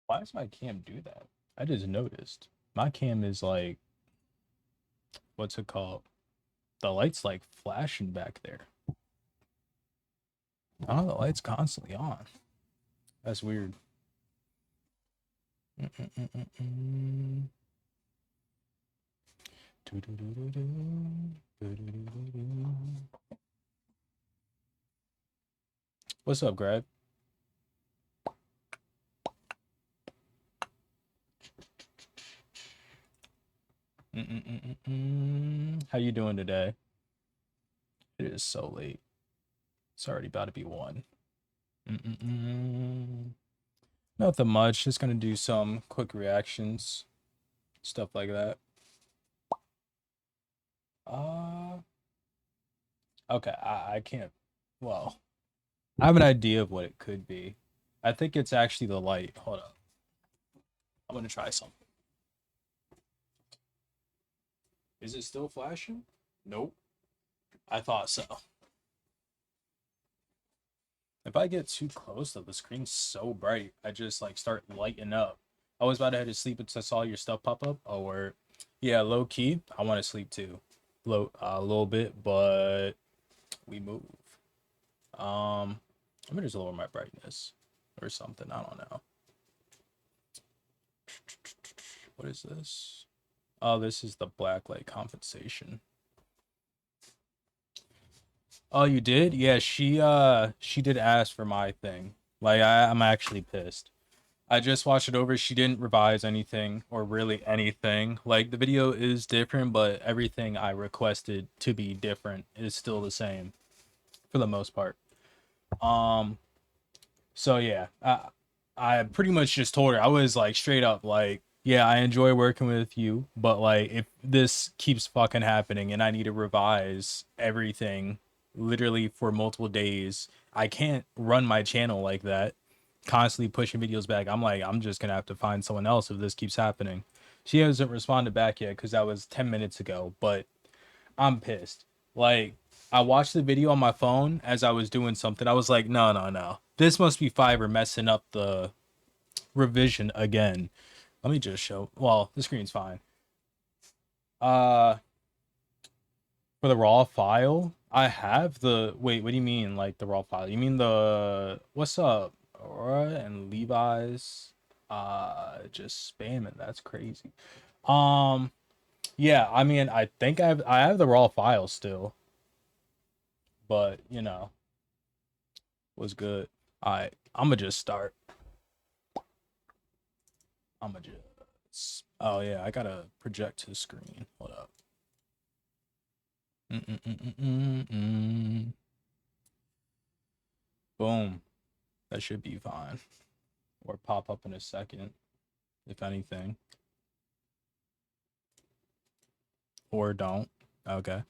Why does my cam do that? I just noticed. My cam is like, what's it called? The light's like flashing back there. Oh, the light's constantly on. That's weird. What's up, Greg? How you doing today? It is so late. It's already about to be 1. Nothing much. Just gonna do some quick reactions, stuff like that. Uh, okay. I can't. Well, I have an idea of what it could be. I think it's actually the light. Hold up. I'm gonna try something. Is it still flashing? Nope. I thought so. If I get too close though, the screen's so bright, I just like start lighting up. I was about to head to sleep until I saw your stuff pop up. Oh, word. Yeah, low key. I want to sleep too. Low, a little bit, but we move. Let me just lower my brightness or something. I don't know. What is this? Oh, this is the black light compensation. Oh, you did? Yeah, she did ask for my thing. Like I'm actually pissed. I just watched it over. She didn't revise anything or really anything. Like the video is different, but everything I requested to be different is still the same for the most part. Um, so yeah, I pretty much just told her I was like straight up like, yeah, I enjoy working with you, but like if this keeps fucking happening and I need to revise everything literally for multiple days, I can't run my channel like that, constantly pushing videos back. I'm like, I'm just gonna have to find someone else if this keeps happening. She hasn't responded back yet because that was 10 minutes ago, but I'm pissed. Like, I watched the video on my phone as I was doing something. I was like, no, no, no. This must be Fiverr messing up the revision again. Let me just show. Well, the screen's fine. Uh, for the raw file, I have the. Wait, what do you mean, like the raw file? You mean the. What's up? Aura and Levi's. Just spamming. That's crazy. Um, yeah, I mean, I think I have the raw file still, but you know. Was good. All right, I'ma just start. I'ma just. Oh yeah, I gotta project to the screen. Hold up. Boom. That should be fine. Or pop up in a second, if anything. Or don't. Okay.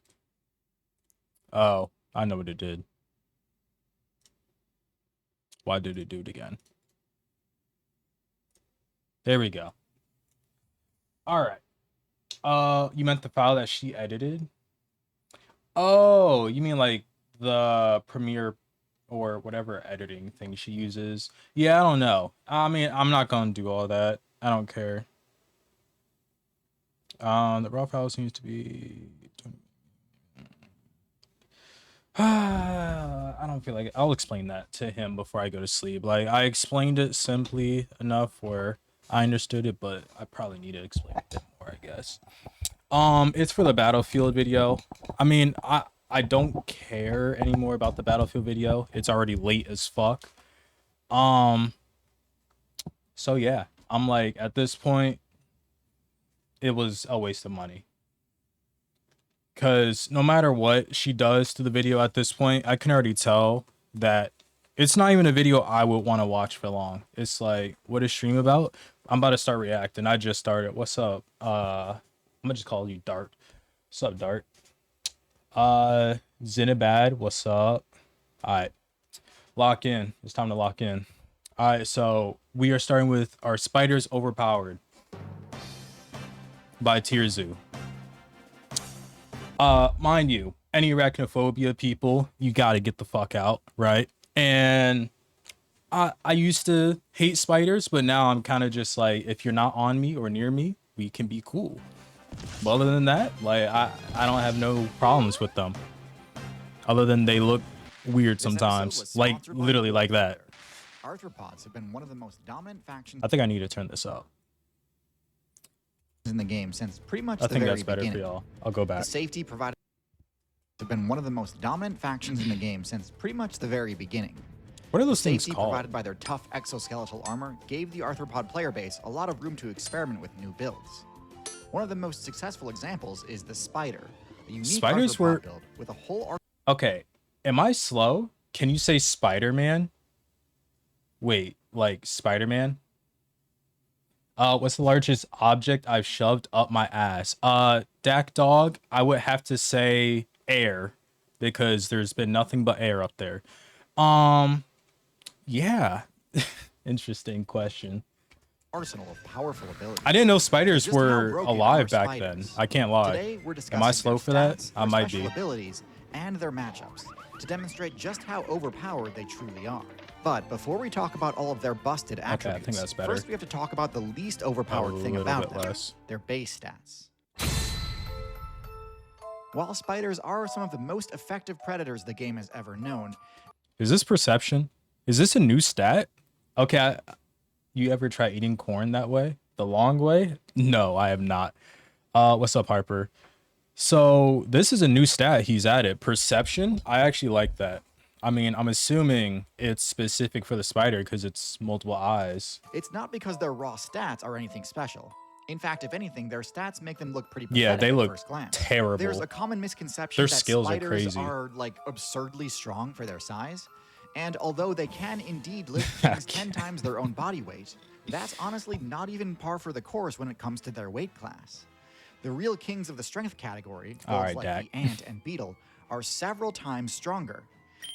Oh, I know what it did. Why did it do it again? There we go. All right. You meant the file that she edited? Oh, you mean like the Premiere or whatever editing thing she uses? Yeah, I don't know. I mean, I'm not gonna do all that. I don't care. The raw file seems to be. I don't feel like it. I'll explain that to him before I go to sleep. Like I explained it simply enough where I understood it, but I probably need to explain it a bit more, I guess. It's for the Battlefield video. I mean, I don't care anymore about the Battlefield video. It's already late as fuck. Um, so yeah, I'm like at this point, it was a waste of money. Cause no matter what she does to the video at this point, I can already tell that it's not even a video I would want to watch for long. It's like, what is stream about? I'm about to start reacting. I just started. What's up? I'm gonna just call you Dart. What's up, Dart? Zinabad, what's up? Alright, lock in. It's time to lock in. Alright, so we are starting with our Spiders Overpowered by Tierzu. Mind you, any arachnophobia people, you got to get the fuck out, right? And I used to hate spiders, but now I'm kind of just like, if you're not on me or near me, we can be cool. But other than that, like I don't have no problems with them. Other than they look weird sometimes, like literally like that. Arthropods have been one of the most dominant factions I think I need to turn this up. in the game since pretty much I the think very that's better beginning. for y'all. I'll go back. The safety provided have been one of the most dominant factions in the game since pretty much the very beginning. What are those The things safety called? provided by their tough exoskeletal armor gave the arthropod player base a lot of room to experiment with new builds. One of the most successful examples is the spider, a unique Spiders arthropod were build with a whole okay. Am I slow? Can you say Spider-Man? Wait, like Spider-Man? What's the largest object I've shoved up my ass? Dak Dog, I would have to say air because there's been nothing but air up there. Yeah. Interesting question. arsenal of powerful abilities. I didn't know spiders Just how were broken alive are back then. spiders? I can't lie. Today, we're discussing Am I slow their for that? stats, I their might special be. abilities, and their matchups to demonstrate just how overpowered they truly are. But before we talk about all of their busted I attributes, think that's better. first we have to talk about the least overpowered thing little about bit them, less. their base stats. While spiders are some of the most effective predators the game has ever known, Is this perception? Is this a new stat? Okay, you ever try eating corn that way? The long way? No, I have not. What's up, Harper? So this is a new stat he's added. Perception? I actually like that. I mean, I'm assuming it's specific for the spider because it's multiple eyes. it's not because their raw stats are anything special. In fact, if anything, their stats make them look pretty Yeah, pathetic they at look first glance. terrible. There's a common misconception Their that skills are spiders crazy. are like absurdly strong for their size. And although they can indeed lift things 10 times their own body weight, that's honestly not even par for the course when it comes to their weight class. The real kings of the strength category, All builds right, like Dak. the ant and beetle, are several times stronger.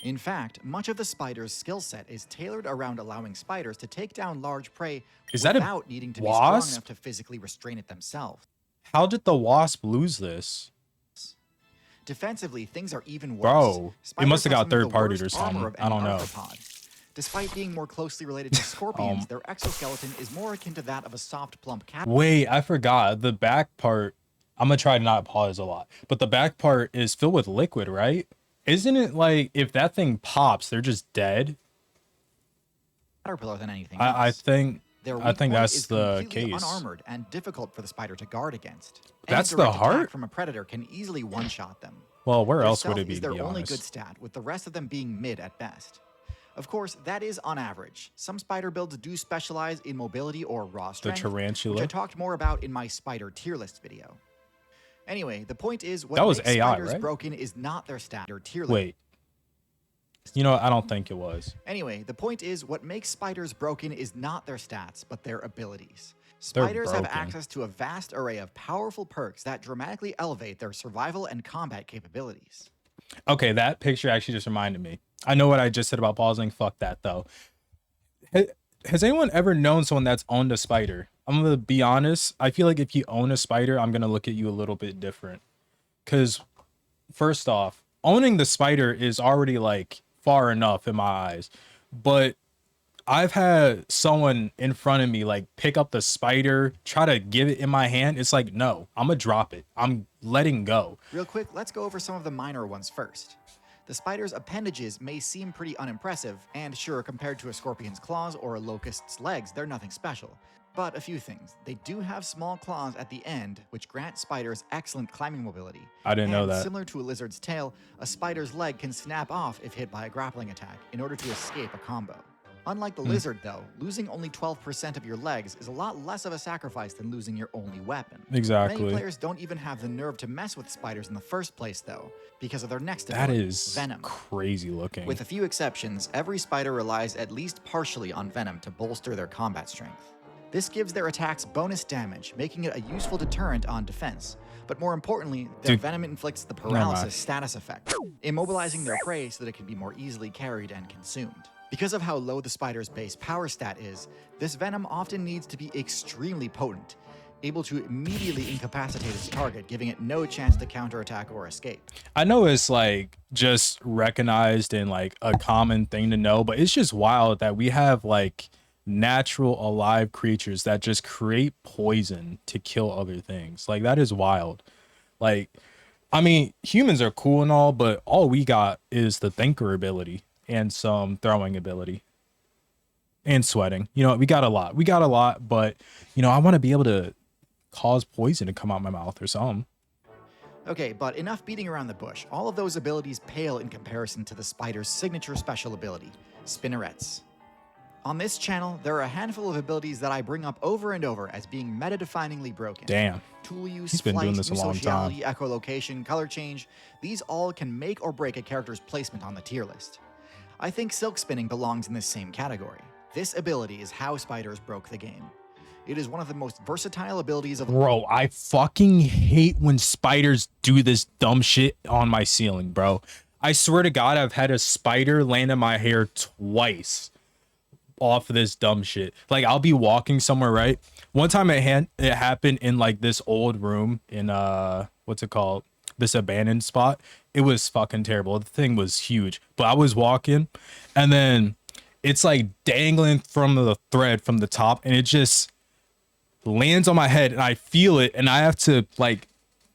In fact, much of the spider's skill set is tailored around allowing spiders to take down large prey Is that a without needing to be strong wasp? enough to physically restrain it themselves. How did the wasp lose this? Defensively, things are even worse. Bro, it Spiders must have got some of the third-partied or worst armor something. of I any don't know. arthropod. Despite being more closely related to scorpions, their exoskeleton is more akin to that of a soft, plump cat. Wait, I forgot. The back part, I'm gonna try to not pause a lot, but the back part is filled with liquid, right? Isn't it like if that thing pops, they're just dead? Caterpillar than anything else. I think Their I weak think point that's is the completely case. unarmored and difficult for the spider to guard against. That's Any the direct attack heart? from a predator can easily one-shot them. Well, where Their else would stealth it be, is to their be only good honest? stat, with the rest of them being mid at best. Of course, that is on average. Some spider builds do specialize in mobility or raw The strength, which I tarantula. talked more about in my spider tier list video. Anyway, the point is, what That was makes AI, spiders right? broken is not their stat or tier list. Wait. You know, I don't think it was. Anyway, the point is, what makes spiders broken is not their stats, but their abilities. Spiders have broken. access to a vast array of powerful perks that dramatically elevate their survival and combat capabilities. Okay, that picture actually just reminded me. I know what I just said about pausing. Fuck that, though. Has anyone ever known someone that's owned a spider? I'm gonna be honest. I feel like if you own a spider, I'm gonna look at you a little bit different. Because, first off, owning the spider is already like far enough in my eyes. But I've had someone in front of me like pick up the spider, try to give it in my hand. It's like, no, I'm gonna drop it. I'm letting go. Real quick, let's go over some of the minor ones first. The spider's appendages may seem pretty unimpressive, and sure, compared to a scorpion's claws or a locust's legs, they're nothing special. But a few things. They do have small claws at the end, which grant spiders excellent climbing mobility. I didn't know And that. similar to a lizard's tail, a spider's leg can snap off if hit by a grappling attack in order to escape a combo. Unlike the lizard, though, losing only 12% of your legs is a lot less of a sacrifice than losing your only weapon. Exactly. Many players don't even have the nerve to mess with spiders in the first place, though, because of their next That ability, is venom. crazy looking. With a few exceptions, every spider relies at least partially on venom to bolster their combat strength. This gives their attacks bonus damage, making it a useful deterrent on defense. But more importantly, their Dude, venom inflicts the mind. paralysis status effect, immobilizing their prey so that it can be more easily carried and consumed. Because of how low the spider's base power stat is, this venom often needs to be extremely potent. able to immediately incapacitate its target, giving it no chance to counterattack or escape. I know it's like just recognized and like a common thing to know, but it's just wild that we have like natural alive creatures that just create poison to kill other things. Like that is wild. Like, I mean, humans are cool and all, but all we got is the thinker ability and some throwing ability and sweating. You know, we got a lot. We got a lot, but you know, I want to be able to cause poison to come out my mouth or something. Okay, but enough beating around the bush. All of those abilities pale in comparison to the spider's signature special ability, spinnerets. On this channel, there are a handful of abilities that I bring up over and over as being meta-definingly broken. Damn. Tool use, He's been flight, doing this a new long sociality, time. echolocation, color change, these all can make or break a character's placement on the tier list. I think silk spinning belongs in this same category. This ability is how spiders broke the game. It is one of the most versatile abilities of the Bro, I fucking hate when spiders do this dumb shit on my ceiling, bro. I swear to God, I've had a spider land in my hair twice off of this dumb shit. Like, I'll be walking somewhere, right? One time it happened in like this old room in what's it called? This abandoned spot. It was fucking terrible. The thing was huge. But I was walking and then it's like dangling from the thread from the top and it just lands on my head and I feel it and I have to like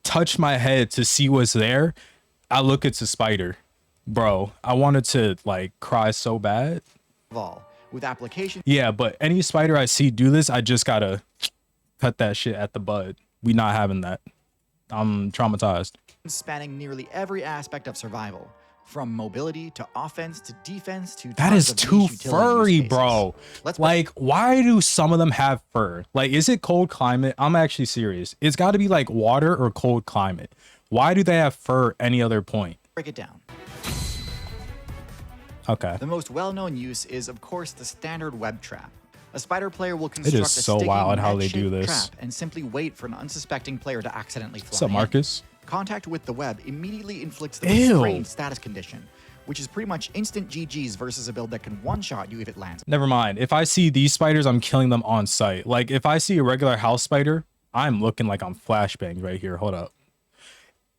touch my head to see what's there. I look, it's a spider. Bro, I wanted to like cry so bad. all. With application Yeah, but any spider I see do this, I just gotta cut that shit at the bud. We not having that. I'm traumatized. spanning nearly every aspect of survival, from mobility to offense to defense to That tons is of too niche utility use furry, cases. bro. Let's Like, why do some of them have fur? Like, is it cold climate? I'm actually serious. It's got to be like water or cold climate. Why do they have fur any other point? break it down. Okay. The most well-known use is, of course, the standard web trap. A spider player will construct a so sticky, wild how they do net-shaped this. trap and simply wait for an unsuspecting player to accidentally fly What's up, in. Marcus? Contact with the web immediately inflicts the Ew. restrained status condition, which is pretty much instant GG's versus a build that can one-shot you if it lands. Never mind. If I see these spiders, I'm killing them on sight. Like, if I see a regular house spider, I'm looking like I'm flashbang right here. Hold up.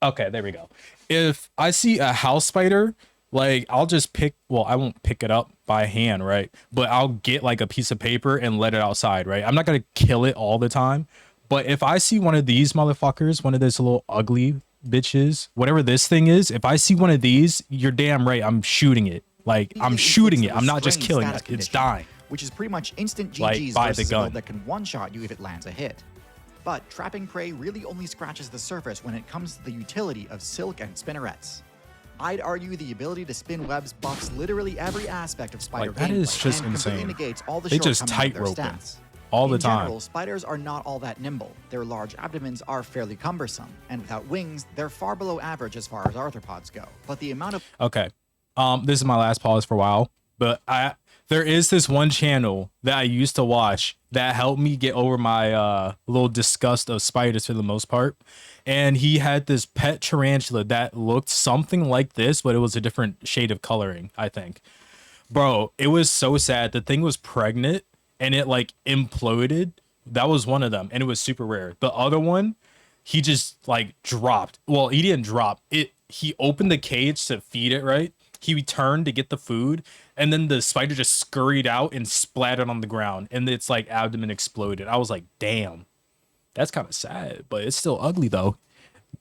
Okay, there we go. If I see a house spider, like I'll just I won't pick it up by hand, right? But I'll get like a piece of paper and let it outside, right? I'm not gonna kill it all the time. But if I see one of these motherfuckers, one of this little ugly bitches, whatever this thing is, if I see one of these, you're damn right, I'm shooting it. Like I'm shooting it. I'm not just killing it. It's dying. Which is pretty much instant GG's Like, by the versus a build gun. that can one-shot you if it lands a hit. But trapping prey really only scratches the surface when it comes to the utility of silk and spinnerets. I'd argue the ability to spin webs buffs literally every aspect of spider Like, that is gameplay just and completely insane. negates all the They just shortcomings of their tightrope it stats. all the In time. general, spiders are not all that nimble. Their large abdomens are fairly cumbersome, and without wings, they're far below average as far as arthropods go. But the amount of Okay. This is my last pause for a while, but there is this one channel that I used to watch that helped me get over my little disgust of spiders for the most part. And he had this pet tarantula that looked something like this, but it was a different shade of coloring, I think. Bro, it was so sad. The thing was pregnant and it like imploded. That was one of them, and it was super rare. The other one, he just like dropped. Well, he didn't drop it. He opened the cage to feed it, right? He turned to get the food, and then the spider just scurried out and splattered on the ground, and its like abdomen exploded. I was like, damn, that's kind of sad, but it's still ugly though.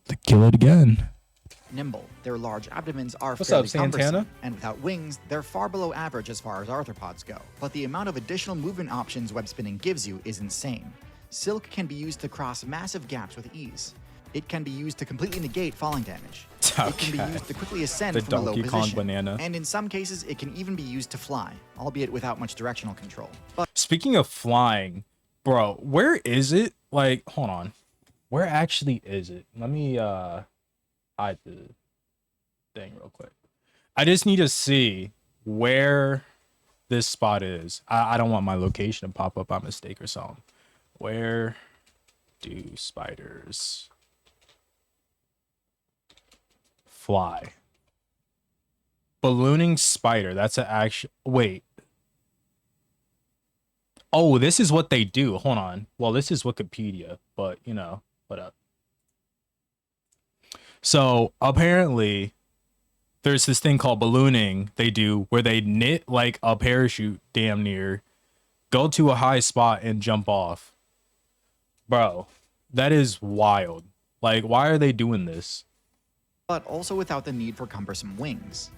To kill it again. nimble, their large abdomens are What's fairly up, Santana? cumbersome, and without wings, they're far below average as far as arthropods go. But the amount of additional movement options web spinning gives you is insane. Silk can be used to cross massive gaps with ease. It can be used to completely negate falling damage. It can be Okay. used to quickly ascend The from a low Donkey Kong position. banana. And in some cases, it can even be used to fly, albeit without much directional control. But Speaking of flying, bro, where is it? Like, hold on. Where actually is it? Let me hide the thing real quick. I just need to see where this spot is. I don't want my location to pop up by mistake or something. Where do spiders fly? Ballooning spider. That's an action. Wait. Oh, this is what they do. Hold on. Well, this is Wikipedia, but you know, what. So apparently there's this thing called ballooning they do where they knit like a parachute damn near, go to a high spot and jump off. Bro, that is wild. Like, why are they doing this? but also without the need for cumbersome wings.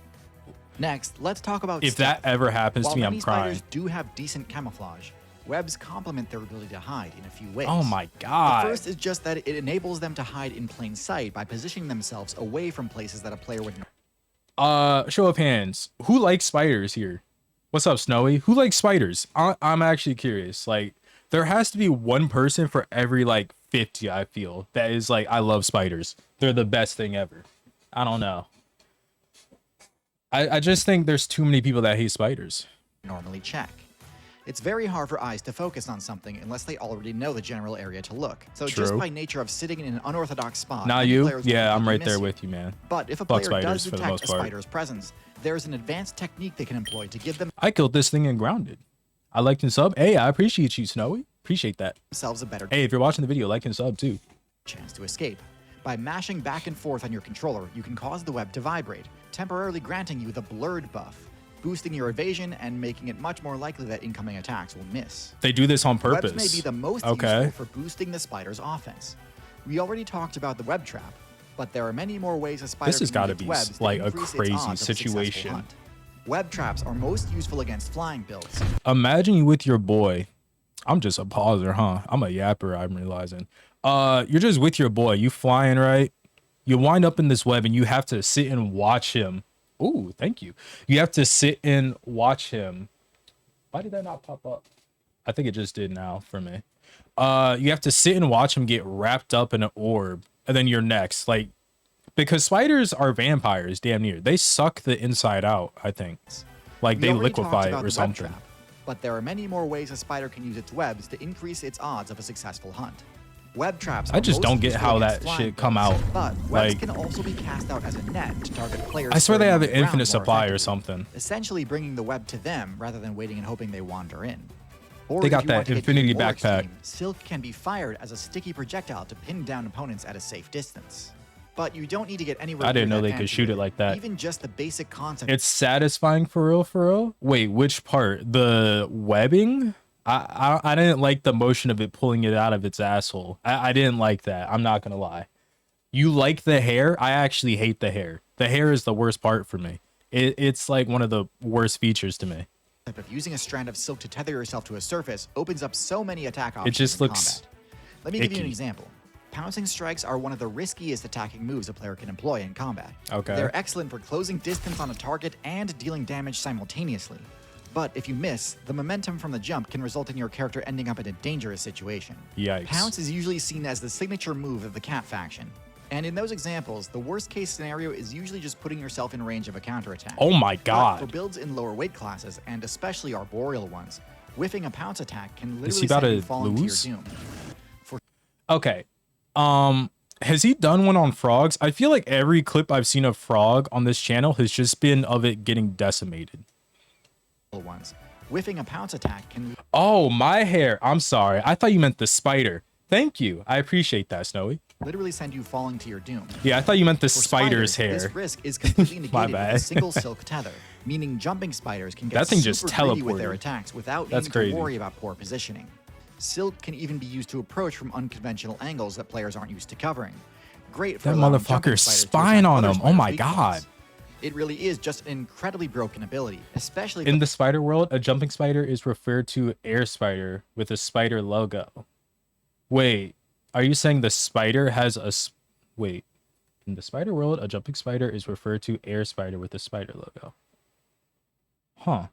Next, let's talk about If stealth. that ever happens While to me, many I'm crying. spiders do have decent camouflage, webs complement their ability to hide in a few ways. Oh my The god. first is just that it enables them to hide in plain sight by positioning themselves away from places that a player would Show of hands. Who likes spiders here? What's up, Snowy? Who likes spiders? I'm actually curious. Like, there has to be one person for every like 50, I feel, that is like, I love spiders. They're the best thing ever. I don't know. I just think there's too many people that hate spiders. normally check. It's very hard for eyes to focus on something unless they already know the general area to look. So just True. by nature of sitting in an unorthodox spot, Not many you? players will Yeah, I'm completely right miss there you. with you, man. But if a Fuck player does spiders for the detect most a part. spider's presence, there's an advanced technique they can employ to give I killed this thing and grounded. I liked and sub. Hey, I appreciate you, Snowy. Appreciate that. themselves a better Hey, if you're watching the video, like and sub too. chance to escape. By mashing back and forth on your controller, you can cause the web to vibrate, temporarily granting you the blurred buff, boosting your evasion and making it much more likely that incoming attacks will miss. They do this on purpose. Webs may be the most Okay. useful for boosting the spider's offense. We already talked about the web trap, but there are many more ways a spider This has can gotta use its be, webs to like, a increase its crazy odds of a successful situation. hunt. Web traps are most useful against flying builds. Imagine you with your boy. I'm just a pauser, huh? I'm a yapper, I'm realizing. You're just with your boy. You flying, right? You wind up in this web and you have to sit and watch him. Ooh, thank you. You have to sit and watch him. Why did that not pop up? I think it just did now for me. You have to sit and watch him get wrapped up in an orb, and then you're next. Like, because spiders are vampires, damn near. They suck the inside out, I think. Like, We they already talked liquefy it about or the web something. trap, but there are many more ways a spider can use its webs to increase its odds of a successful hunt. Web traps I are just most don't get useful how against that flying shit come builds, out. But webs Like, can also be cast out as a net to target players. I swear they further have on an the ground infinite more supply or effectively, something. essentially bringing the web to them rather than waiting and hoping they wander in. Or They if got you that want to get infinity even more backpack. extreme, silk can be fired as a sticky projectile to pin down opponents at a safe distance. But you don't need to get anywhere. I didn't near know that they could fancy shoot it with like that. Even just the basic concept. It's satisfying for real, for real. Wait, which part? The webbing? I didn't like the motion of it pulling it out of its asshole. I didn't like that. I'm not gonna lie. You like the hair? I actually hate the hair. The hair is the worst part for me. It's like one of the worst features to me. of using a strand of silk to tether yourself to a surface opens up so many attack options. just in looks combat. Let me give you an icky. example. Pouncing strikes are one of the riskiest attacking moves a player can employ in combat. Okay. They're excellent for closing distance on a target and dealing damage simultaneously. But if you miss, the momentum from the jump can result in your character ending up in a dangerous situation. Yikes. Pounce is usually seen as the signature move of the cat faction. And in those examples, the worst case scenario is usually just putting yourself in range of a counterattack. Oh my But god. for builds in lower weight classes, and especially arboreal ones, whiffing a pounce attack can Is literally he about send you to falling to your lose? doom. Okay. Has he done one on frogs? I feel like every clip I've seen of frog on this channel has just been of it getting decimated. Ones. Whiffing a pounce attack can Oh, my hair. I'm sorry. I thought you meant the spider. Thank you. I appreciate that, Snowy. literally send you falling to your doom. Yeah, I thought you meant the For spider's spiders, hair. This risk is completely My negated with a bad. single silk tether, meaning jumping spiders can get That thing just super greedy with their teleported. attacks without That's needing crazy. to worry about poor positioning. Silk can even be used to approach from unconventional angles that players aren't used to covering. Great for That allowing motherfucker's jumping spiders to spying attack on other him. Oh my spiders' weak God. points. It really is just an incredibly broken ability, especially In the spider world, a jumping spider is referred to air spider with a spider logo. Wait, are you saying the spider has a... Wait. In the spider world, a jumping spider is referred to air spider with a spider logo. Huh.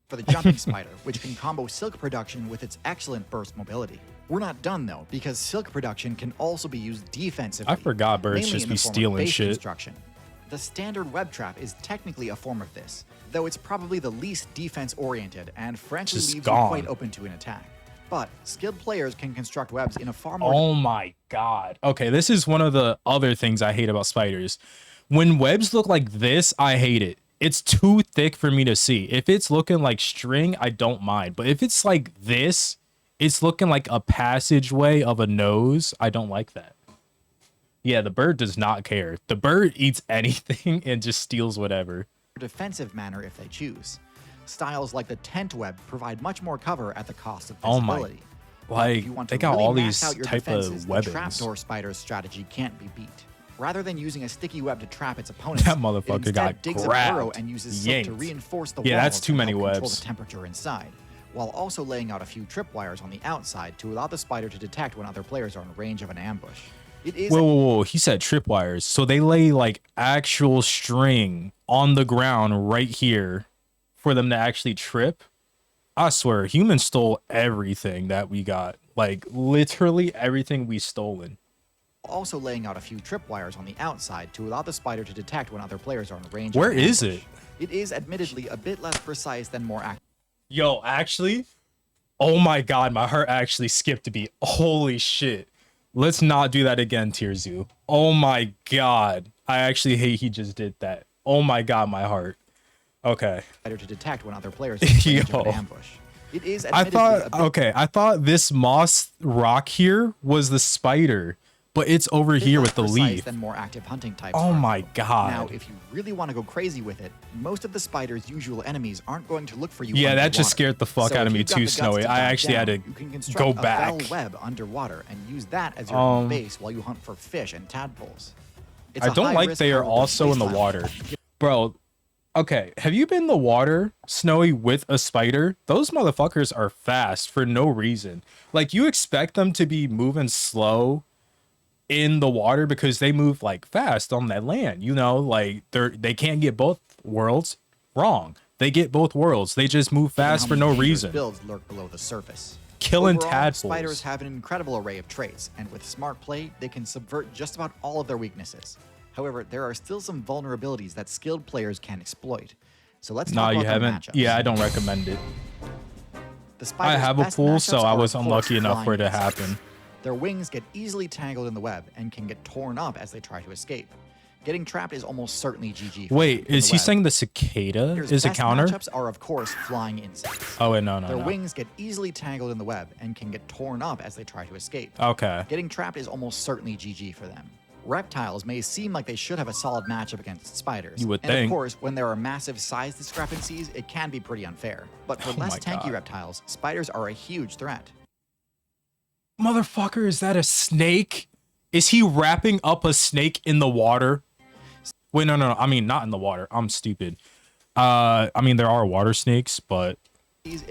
for the jumping spider, which can combo silk production with its excellent burst mobility. We're not done though, because silk production can also be used defensively. I forgot birds mainly just in be the form of stealing base shit. construction. The standard web trap is technically a form of this, though it's probably the least defense-oriented and frankly Just leaves gone. you quite open to an attack. But skilled players can construct webs in a far more Oh my god. Okay, this is one of the other things I hate about spiders. When webs look like this, I hate it. it's too thick for me to see. If it's looking like string, I don't mind. But if it's like this, it's looking like a passageway of a nose. I don't like that. Yeah, the bird does not care. The bird eats anything and just steals whatever. Defensive manner if they choose. Styles like the tent web provide much more cover at the cost of Oh my, visibility. like they got all these type of weapons. The trapdoor spider's strategy can't be beat. Rather than using a sticky web to trap its opponents, that motherfucker got digs grabbed, a burrow and uses silk to reinforce the walls. Yeah, that's too many control webs. the temperature inside, while also laying out a few tripwires on the outside to allow the spider to detect when other players are in range of an ambush. It is whoa, he said tripwires. So they lay like actual string on the ground right here for them to actually trip. I swear, humans stole everything that we got. Like literally everything we stolen. Also laying out a few tripwires on the outside to allow the spider to detect when other players are in range. Where is it? It is admittedly a bit less precise than more active. Yo, actually, oh my god, my heart actually skipped a beat. Holy shit. Let's not do that again, Tierzu. Oh my god. I actually hate he just did that. Oh my god, my heart. Okay. To detect when other players are in range of an ambush. It is admittedly I thought this moss rock here was the spider. But it's over here with the leaf. Than more active hunting types. Oh my god. Now, if you really want to go crazy with it, most of the spider's usual enemies aren't going to look for you. Yeah, that just scared the fuck out of me too, Snowy. I actually had to go back. You can construct a fell web underwater and use that as your base while you hunt for fish and tadpoles. I don't like they are also in the water. Bro, okay, have you been in the water, Snowy, with a spider? Those motherfuckers are fast for no reason. Like, you expect them to be moving slow in the water because they move like fast on that land, you know, like they can't get both worlds. Wrong, they get both worlds. They just move fast for no reason. Builds lurk below the surface. Killing Overall, tadpoles. Spiders have an incredible array of traits, and with smart play they can subvert just about all of their weaknesses. However, there are still some vulnerabilities that skilled players can exploit. So let's talk about their matchups. Yeah, I don't recommend it. I have a pool, so I was unlucky enough for it to happen. Their wings get easily tangled in the web and can get torn up as they try to escape. Getting trapped is almost certainly GG. Wait, is he saying the cicada is a counter? Matchups are of course flying insects. Oh wait, no. Their wings get easily tangled in the web and can get torn up as they try to escape. Okay. Getting trapped is almost certainly GG for them. Reptiles may seem like they should have a solid matchup against spiders. You would and think. Of course, when there are massive size discrepancies, it can be pretty unfair. But for less tanky reptiles, spiders are a huge threat. Motherfucker, is that a snake? Is he wrapping up a snake in the water? Wait, no. I mean, not in the water. I'm stupid. I mean, there are water snakes, but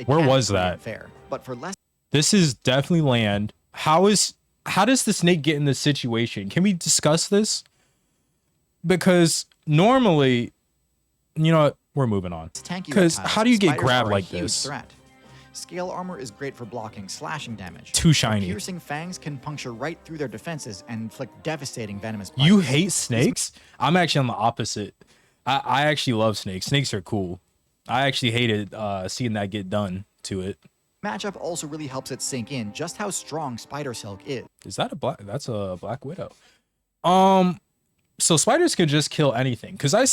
where was that? Fair, but for less. This is definitely land. How does the snake get in this situation? Can we discuss this? Because normally, you know what? We're moving on. Because how do you get grabbed like this? Threat. Scale armor is great for blocking slashing damage. Too shiny. Piercing fangs can puncture right through their defenses and inflict devastating venomous bites. You hate snakes? I'm actually on the opposite. I actually love snakes. Snakes are cool. I actually hated seeing that get done to it. Matchup also really helps it sink in just how strong spider silk is. Is that that's a black widow? So spiders can just kill anything. Cause I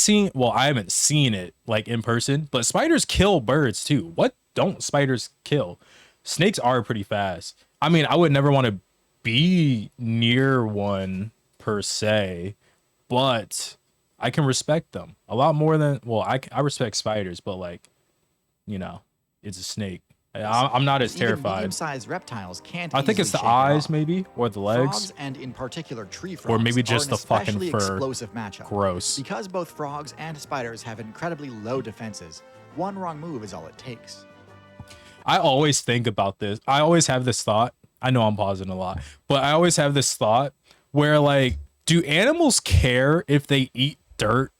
haven't seen it like in person, but spiders kill birds too. What don't spiders kill? Snakes are pretty fast. I mean, I would never want to be near one per se, but I can respect them a lot more than, I respect spiders, but like, you know, it's a snake. I'm not as terrified. Medium-sized reptiles can't. I think it's the eyes, maybe, or the legs, frogs, and in particular tree frogs, or maybe just the fucking fur. Explosive matchup. Gross. Because both frogs and spiders have incredibly low defenses, one wrong move is all it takes. I always think about this. I always have this thought. I know I'm pausing a lot, but I always have this thought where, like, do animals care if they eat dirt?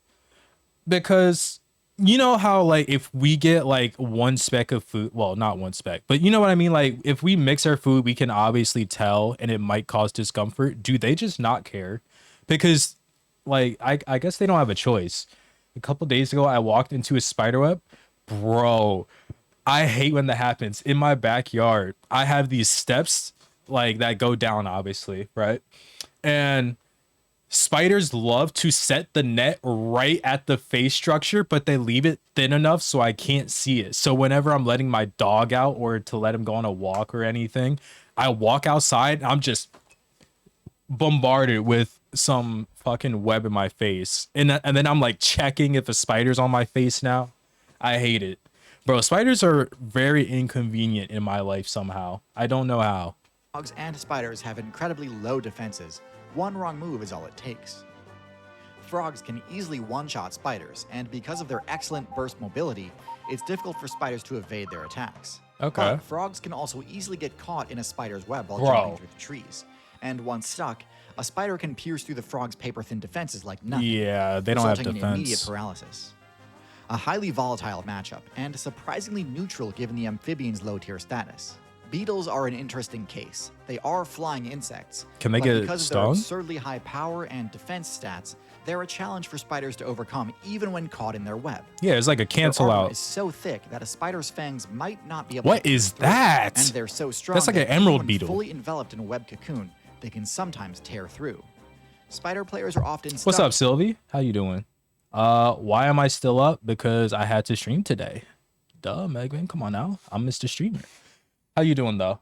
Because you know how, like, if we get like one speck of food, well, not one speck, but you know what I mean? Like, if we mix our food, we can obviously tell and it might cause discomfort. Do they just not care? Because, like, I guess they don't have a choice. A couple days ago, I walked into a spider web. Bro, I hate when that happens. In my backyard, I have these steps like that go down, obviously, right? And Spiders love to set the net right at the face structure, but they leave it thin enough so I can't see it. So whenever I'm letting my dog out or to let him go on a walk or anything, I walk outside, I'm just bombarded with some fucking web in my face. And then I'm like checking if a spider's on my face now. I hate it. Bro, spiders are very inconvenient in my life somehow. I don't know how. Frogs and spiders have incredibly low defenses. One wrong move is all it takes. Frogs can easily one-shot spiders, and because of their excellent burst mobility, it's difficult for spiders to evade their attacks. Okay. But frogs can also easily get caught in a spider's web while Bro. jumping through the trees. And once stuck, a spider can pierce through the frog's paper-thin defenses like nothing. Yeah, they don't have resulting in immediate defense. paralysis. A highly volatile matchup, and surprisingly neutral given the amphibian's low-tier status. Beetles are an interesting case. They are flying insects. Can they but get because stung? of their absurdly high power and defense stats, they're a challenge for spiders to overcome even when caught in their web. Yeah, it's like a cancel Their armor out. is so thick that a spider's fangs might not be able What to is pierce through. that? And they're so strong That's like that an emerald even when beetle. fully enveloped in a web cocoon, they can sometimes tear through. Spider players are often What's stuck up, Sylvie? How you doing? Why am I still up? Because I had to stream today. Duh, Megan, come on now. I'm Mr. Streamer. How you doing though?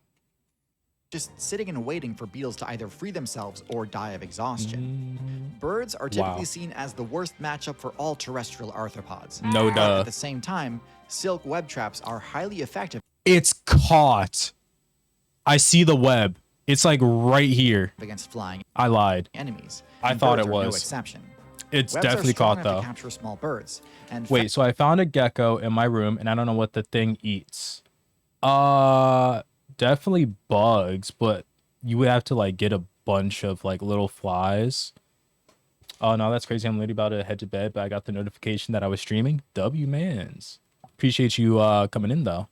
just sitting and waiting for beetles to either free themselves or die of exhaustion. Birds are typically Wow. seen as the worst matchup for all terrestrial arthropods. No But duh. at the same time, silk web traps are highly effective It's caught. I see the web. It's like right here. against flying I lied. enemies. I and thought birds it are no was. exception. It's Webs are definitely strong caught enough though. to capture small birds. And Wait, so I found a gecko in my room and I don't know what the thing eats. Definitely bugs, but you would have to like get a bunch of like little flies. Oh no, that's crazy. I'm literally about to head to bed, but I got the notification that I was streaming. W mans. Appreciate you coming in though.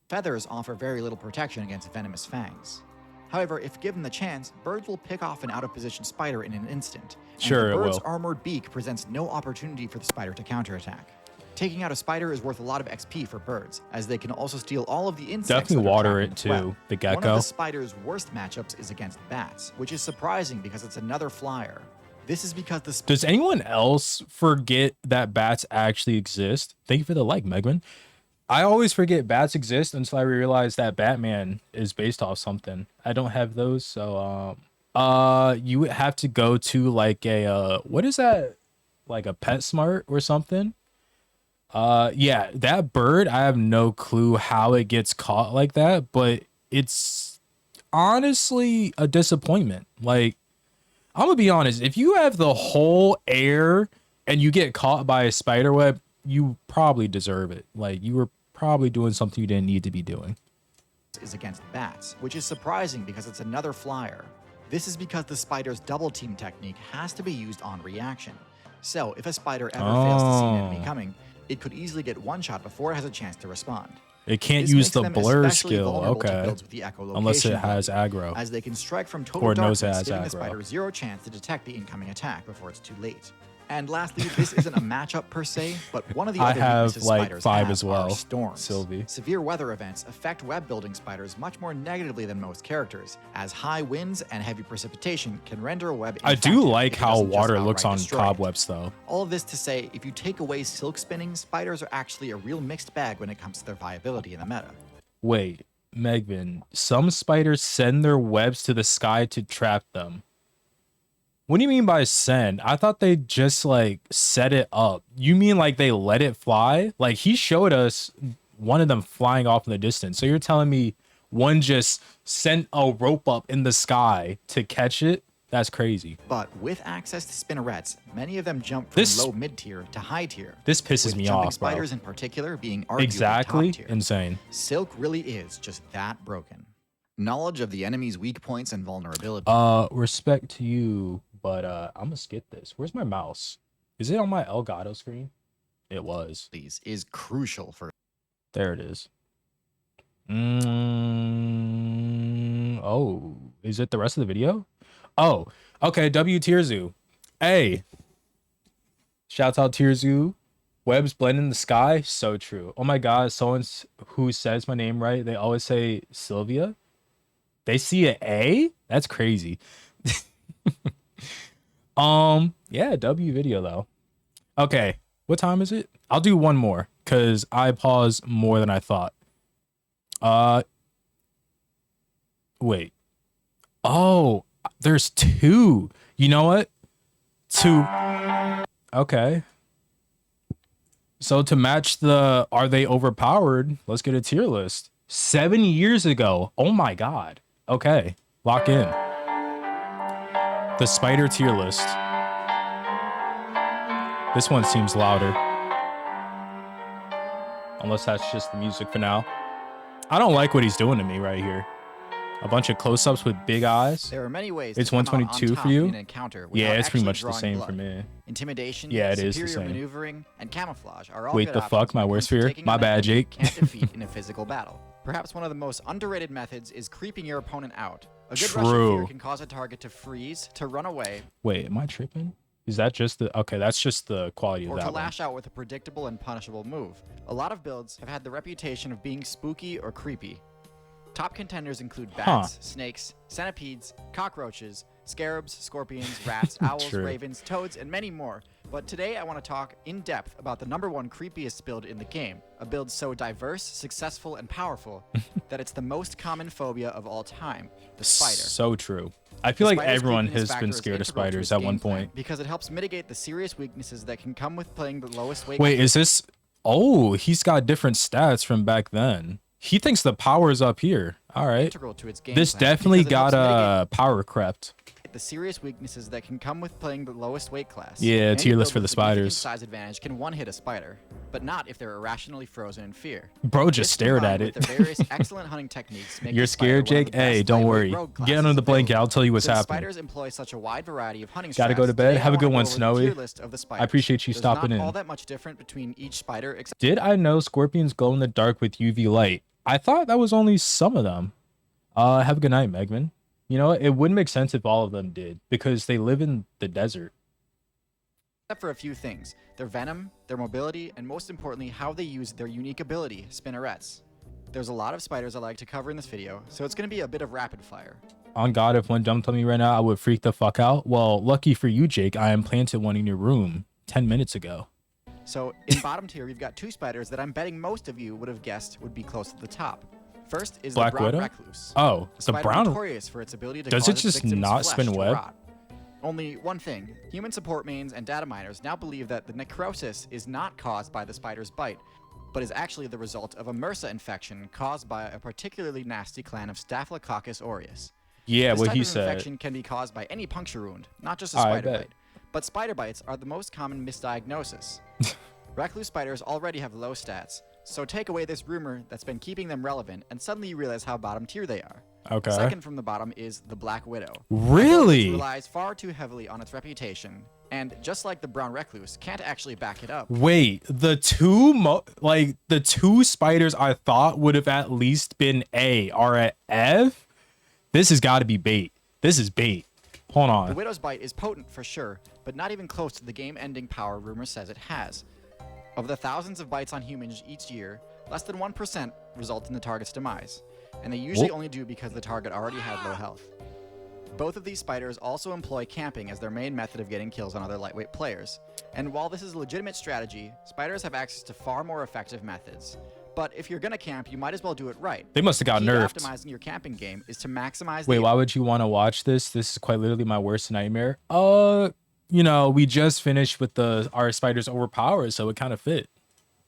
feathers offer very little protection against venomous fangs. However, if given the chance, birds will pick off an out-of-position spider in an instant. And Sure, the it bird's will. armored beak presents no opportunity for the spider to counterattack. Taking out a spider is worth a lot of XP for birds, as they can also steal all of the insects Definitely that are water trapped in it its too, web. the One of gecko. the spider's worst matchups is against bats, which is surprising because it's another flyer. This is because the Does anyone else forget that bats actually exist? Thank you for the like, Megman. I always forget bats exist until I realize that Batman is based off something. I don't have those, so you would have to go to like a what is that? Like a PetSmart or something? Yeah, that bird, I have no clue how it gets caught like that, but it's honestly a disappointment. Like, I'm gonna be honest, if you have the whole air and you get caught by a spider web, you probably deserve it. Like, you were probably doing something you didn't need to be doing. is against bats, which is surprising because it's another flyer. This is because the spider's double team technique has to be used on reaction. So if a spider ever fails to see an enemy Oh. coming, it could easily get one shot before it has a chance to respond. It can't This use makes the them blur especially skill, vulnerable to okay. builds with the echolocation Unless it has ability, aggro. as they can strike from total Or knows darkness, it has giving the aggro. spider zero chance to detect the incoming attack before it's too late. And lastly, this isn't a matchup per se, but one of the I other have, weaknesses like, spiders 5 have as well, are storms. Sylvie. Severe weather events affect web building spiders much more negatively than most characters, as high winds and heavy precipitation can render a web I do ineffective like if it how doesn't just water looks outright on destroy it. cobwebs though. All of this to say, if you take away silk spinning, spiders are actually a real mixed bag when it comes to their viability in the meta. Wait, Megvin, some spiders send their webs to the sky to trap them. What do you mean by send? I thought they just like set it up. You mean like they let it fly? Like he showed us one of them flying off in the distance. So you're telling me one just sent a rope up in the sky to catch it? That's crazy. But with access to spinnerets, many of them jump from This- low mid-tier to high tier. This pisses with me jumping off, bro. spiders in particular being arguably Exactly. top tier. Insane. Silk really is just that broken. Knowledge of the enemy's weak points and vulnerability. Respect to you, but I'm gonna skip this. Where's my mouse? Is it on my Elgato screen? It was. Is crucial for There it is. Oh, is it the rest of the video? Oh, okay. W Tierzu. Hey, shouts out Tierzu. Webs blend in the sky. So true. Oh my God. Someone who says my name right, they always say Sylvia. They see an A? That's crazy. Yeah, W video though. Okay, what time is it? I'll do one more because I paused more than I thought. Uh, wait. Oh, there's two. You know what? Two. Okay. So to match the are they overpowered, let's get a tier list. 7 years ago. Oh my god. Okay. Lock in. The spider tier list. This one seems louder. Unless that's just the music for now. I don't like what he's doing to me right here. A bunch of close-ups with big eyes. There are many ways It's to come out 122 on for top you? in an encounter Yeah, without it's pretty actually much the drawing same blood. for me. Intimidation, Yeah, it is the superior same. maneuvering, and camouflage are all Wait, good the options fuck? when My it worst comes to fear? taking My on bad, enemies you Jake. can't defeat in a physical battle. Perhaps one of the most underrated methods is creeping your opponent out. A good rush of True. fear can cause a target to freeze, to run away, Wait, am I tripping? Is that just the... Okay, that's just the quality of or that to one. lash out with a predictable and punishable move. A lot of builds have had the reputation of being spooky or creepy. Top contenders include bats, snakes, centipedes, cockroaches, scarabs, scorpions, rats, owls, True. ravens, toads, and many more. But today I want to talk in depth about the #1 creepiest build in the game. A build so diverse, successful, and powerful that it's the most common phobia of all time, the spider. So true. I feel like Spider's everyone creepiness has factor been is scared of integral to spiders its at game one plan point. because it helps mitigate the serious weaknesses that can come with playing the lowest weight. Wait, is this... Oh, he's got different stats from back then. He thinks the power's up here. All right. Integral to its game This plan definitely because it helps got mitigate power crept. the serious weaknesses that can come with playing the lowest weight class. Yeah, Any tier list build for the with significant spiders. Size advantage can one-hit a spider, but not if they're irrationally frozen in fear. Bro just This, stared at combined it. with their various excellent hunting techniques, make You're the spider scared, one of Jake? the best Hey, don't lightweight worry. rogue Get classes under the blanket. available. I'll tell you what's Since happening. Spiders employ such a wide variety of hunting Gotta strats, go to bed. today Have a I good wanna one, go over the Snowy. tier list of the spiders. I appreciate you There's stopping not in. all that much different between each spider, except Did I know scorpions glow in the dark with UV light? I thought that was only some of them. Have a good night, Megman. You know what? It wouldn't make sense if all of them did because they live in the desert. for a few things: their venom, their mobility, and most importantly, how they use their unique ability, spinnerets. There's a lot of spiders I like to cover in this video, so it's going to be a bit of rapid fire. On God, if one jumped on me right now, I would freak the fuck out. Well, lucky for you, Jake, I implanted one in your room 10 minutes ago. So in bottom tier, we've got two spiders that I'm betting most of you would have guessed would be close to the top. First is Black the brown Widow? recluse. Oh, A the spider brown... notorious for its ability to Does cause it its just victims' not flesh spin to web? rot. Only one thing: human support mains and data miners now believe that the necrosis is not caused by the spider's bite, but is actually the result of a MRSA infection caused by a particularly nasty clan of Staphylococcus aureus. Yeah, This what type he of said. infection can be caused by any puncture wound, not just a I spider bet. bite. But spider bites are the most common misdiagnosis. Recluse spiders already have low stats, so take away this rumor that's been keeping them relevant, and suddenly you realize how bottom tier they are. Okay. Second from the bottom is the Black Widow. Really? It relies far too heavily on its reputation, and just like the brown recluse, can't actually back it up. Wait, the two spiders I thought would have at least been A are at F? This has got to be bait. This is bait. Hold The on. Widow's bite is potent for sure, but not even close to the game-ending power rumor says it has. Of the thousands of bites on humans each year, less than 1% result in the target's demise, and they usually Whoa. only do because the target already had low health. Both of these spiders also employ camping as their main method of getting kills on other lightweight players, and while this is a legitimate strategy, spiders have access to far more effective methods. But if you're gonna camp, you might as well do it right. They must have got Key to nerfed. optimizing your camping game is to maximize Wait, the why would you want to watch this? This is quite literally my worst nightmare. We just finished with our spiders overpowered, so it kind of fit.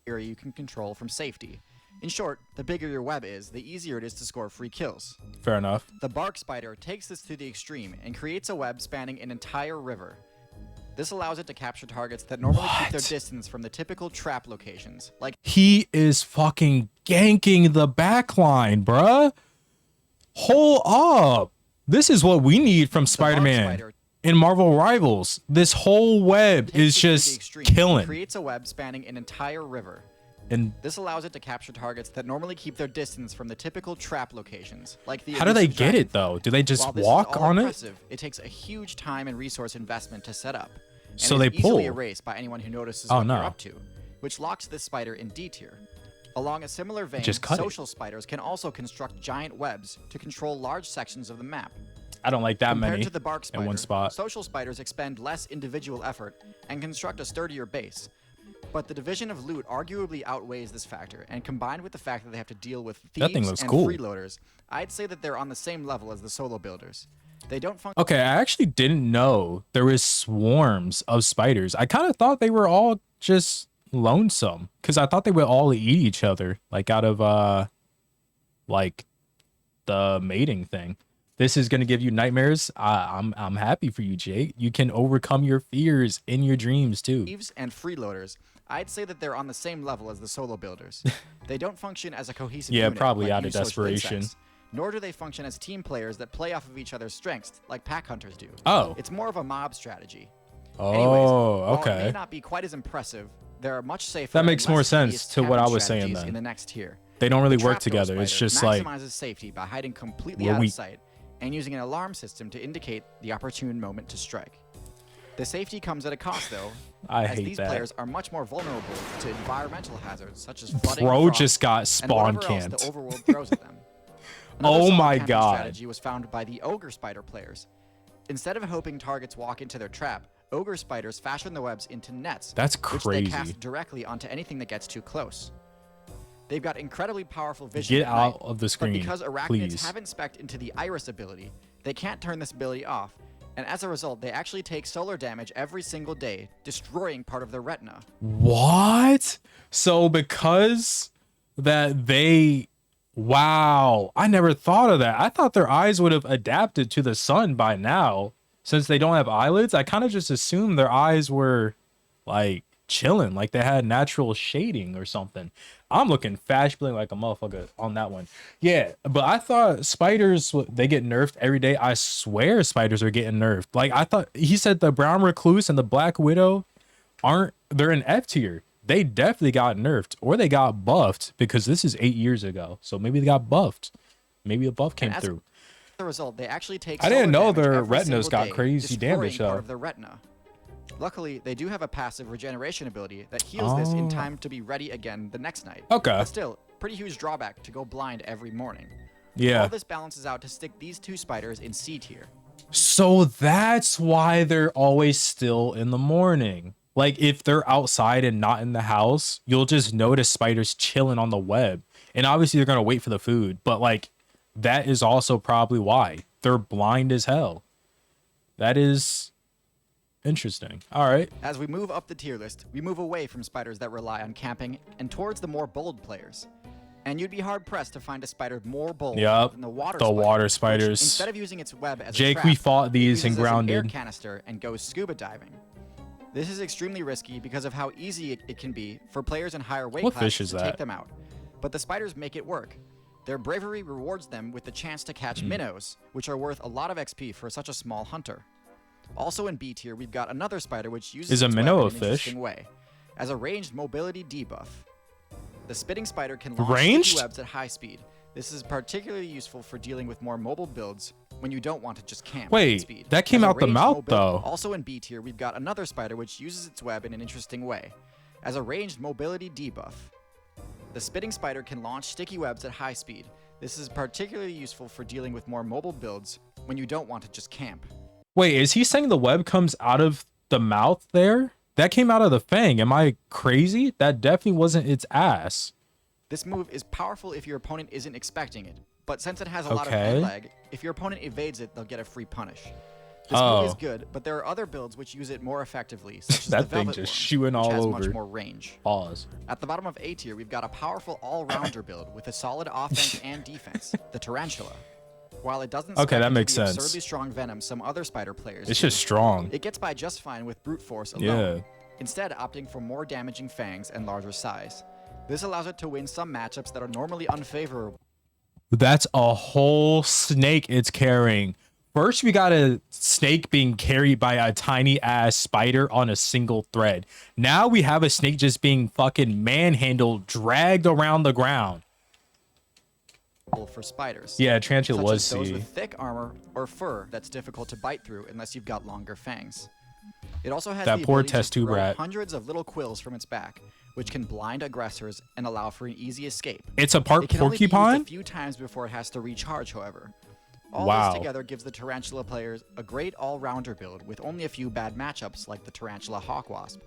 area you can control from safety. In short, the bigger your web is, the easier it is to score free kills. Fair enough. The bark spider takes this to the extreme and creates a web spanning an entire river. This allows it to capture targets that normally keep their What? distance from the typical trap locations, like He is fucking ganking the backline, bruh. Hold up. This is what we need from the bark Spider-Man spider in Marvel Rivals. This whole web takes is this to the just extreme and killing. creates a web spanning an entire river. And This allows it to capture targets that normally keep their distance from the typical trap locations, like the how do they elusive get it dragonfly. though? Do they just While this is walk all on it? impressive, it takes a huge time and resource investment to set up. And So is they easily pull. erased by anyone who notices Oh, what you're no. up to, which locks this spider in D tier. Along a similar vein, Just cut it. social spiders can also construct giant webs to control large sections of the map. I don't like that Compared many to the bark in spider, one spot. social spiders expend less individual effort and construct a sturdier base. But the division of loot arguably outweighs this factor, and combined with the fact that they have to deal with That thing thieves looks and cool. freeloaders, I'd say that they're on the same level as the solo builders. They don't function. Okay, I actually didn't know there was swarms of spiders. I kind of thought they were all just lonesome because I thought they would all eat each other, like out of like the mating thing. This is gonna give you nightmares. I'm happy for you, Jake. You can overcome your fears in your dreams too. Thieves and freeloaders, I'd say that they're on the same level as the solo builders. They don't function as a cohesive Yeah, unit probably like out you of social desperation. insects, nor do they function as team players that play off of each other's strengths like pack hunters do. Oh. It's more of a mob strategy. Oh, Anyways, while it okay. may not be quite as impressive, there are much safer. That and makes more less sense tedious to what I camping was saying strategies then. in the next tier. They don't really The work trapdoor together. It's spider just like maximizes safety by hiding completely we're out weak. of sight and using an alarm system to indicate the opportune moment to strike. The safety comes at a cost, though, I as hate these that. players are much more vulnerable to environmental hazards such as flooding, Bro frost, just got and spawn whatever else camped. the overworld throws at them. Another Oh solid my camping God. strategy was found by the ogre spider players. Instead of hoping targets walk into their trap, ogre spiders fashion the webs into nets, That's which they crazy. cast directly onto anything that gets too close. They've got incredibly powerful vision. Get at out night, of the screen, but because arachnids please. haven't spec'd into the iris ability, they can't turn this ability off, and as a result, they actually take solar damage every single day, destroying part of their retina. What? So because that they wow, I never thought of that. I thought their eyes would have adapted to the sun by now. Since they don't have eyelids, I kind of just assumed their eyes were like chilling, like they had natural shading or something. I'm looking fashionably like a motherfucker on that one. Yeah, but I thought spiders they get nerfed every day. I swear spiders are getting nerfed. Like I thought he said the brown recluse and the black widow aren't, they're in F tier. They definitely got nerfed or they got buffed because this is 8 years ago. So maybe they got buffed. Maybe a buff came through. As a result, they actually take I didn't solar know damage their every retinas single got day, crazy damage, destroying part though. of their retina. Luckily, they do have a passive regeneration ability that heals this in time to be ready again the next night. Okay. But still, pretty huge drawback to go blind every morning. Yeah. All this balances out to stick these two spiders in C tier. So that's why they're always still in the morning. Like if they're outside and not in the house, you'll just notice spiders chilling on the web. And obviously they're going to wait for the food, but like that is also probably why they're blind as hell. That is interesting. All right. As we move up the tier list, we move away from spiders that rely on camping and towards the more bold players. And you'd be hard-pressed to find a spider more bold Yup, than the water the spider, water which, spiders. instead of using its web as Jake, a trap, we fought it these in uses as an air Grounded. canister and goes scuba diving. This is extremely risky because of how easy it can be for players in higher weight What fish classes is to take that? them out. But the spiders make it work. Their bravery rewards them with the chance to catch minnows, which are worth a lot of XP for such a small hunter. Also in B tier, we've got another spider which uses Is a its minnow web a in an fish? interesting way, as a ranged mobility debuff. The spitting spider can launch Ranged? sticky webs at high speed. This is particularly useful for dealing with more mobile builds when you don't want to just camp Wait, at speed. that came As a out the ranged mouth, mobi- though. Also in B tier, we've got another spider which uses its web in an interesting way, as a ranged mobility debuff. The spitting spider can launch sticky webs at high speed. This is particularly useful for dealing with more mobile builds when you don't want to just camp. Wait, is he saying the web comes out of the mouth there? That came out of the fang. Am I crazy? That definitely wasn't its ass. This move is powerful if your opponent isn't expecting it, but since it has a lot of Okay. head lag, if your opponent evades it, they'll get a free punish. This Oh. move is good, but there are other builds which use it more effectively, such as That the thing Velvet just Worm, shooting which all has over. much more range. Pause. At the bottom of A tier, we've got a powerful all-rounder build with a solid offense and defense, the Tarantula. While it doesn't Okay, spec that into makes the sense. absurdly strong venom some other spider players It's do, just strong. it gets by just fine with brute force Yeah. alone, instead opting for more damaging fangs and larger size. This allows it to win some matchups that are normally unfavorable. That's a whole snake it's carrying. First, we got a snake being carried by a tiny ass spider on a single thread. Now we have a snake just being fucking manhandled, dragged around the ground. For spiders. Yeah, Tarantula such was as those C. with thick armor or fur that's difficult to bite through unless you've got longer fangs. It also has That the poor ability test to tube throw rat. hundreds of little quills from its back, which can blind aggressors and allow for an easy escape. It's a part It can only be used porcupine? a few times before it has to recharge, however. All this Wow. together gives the tarantula players a great all-rounder build with only a few bad matchups like the tarantula hawk wasp.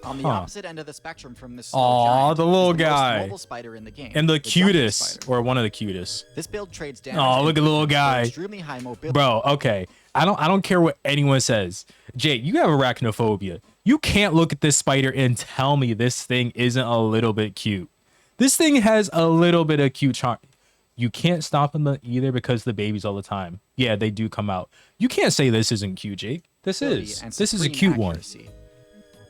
On the opposite end of the spectrum from this slow giant, the little is the guy. most mobile spider in the game, And the jumping cutest, spider. or one of the cutest. This build trades damage. Oh, look at the little improvements for guy. extremely high mobility. Bro, okay. I don't care what anyone says. Jake, you have arachnophobia. You can't look at this spider and tell me this thing isn't a little bit cute. This thing has a little bit of cute charm. You can't stop them either because the babies all the time. Yeah, they do come out. You can't say this isn't cute, Jake. This is. This is a cute accuracy. One.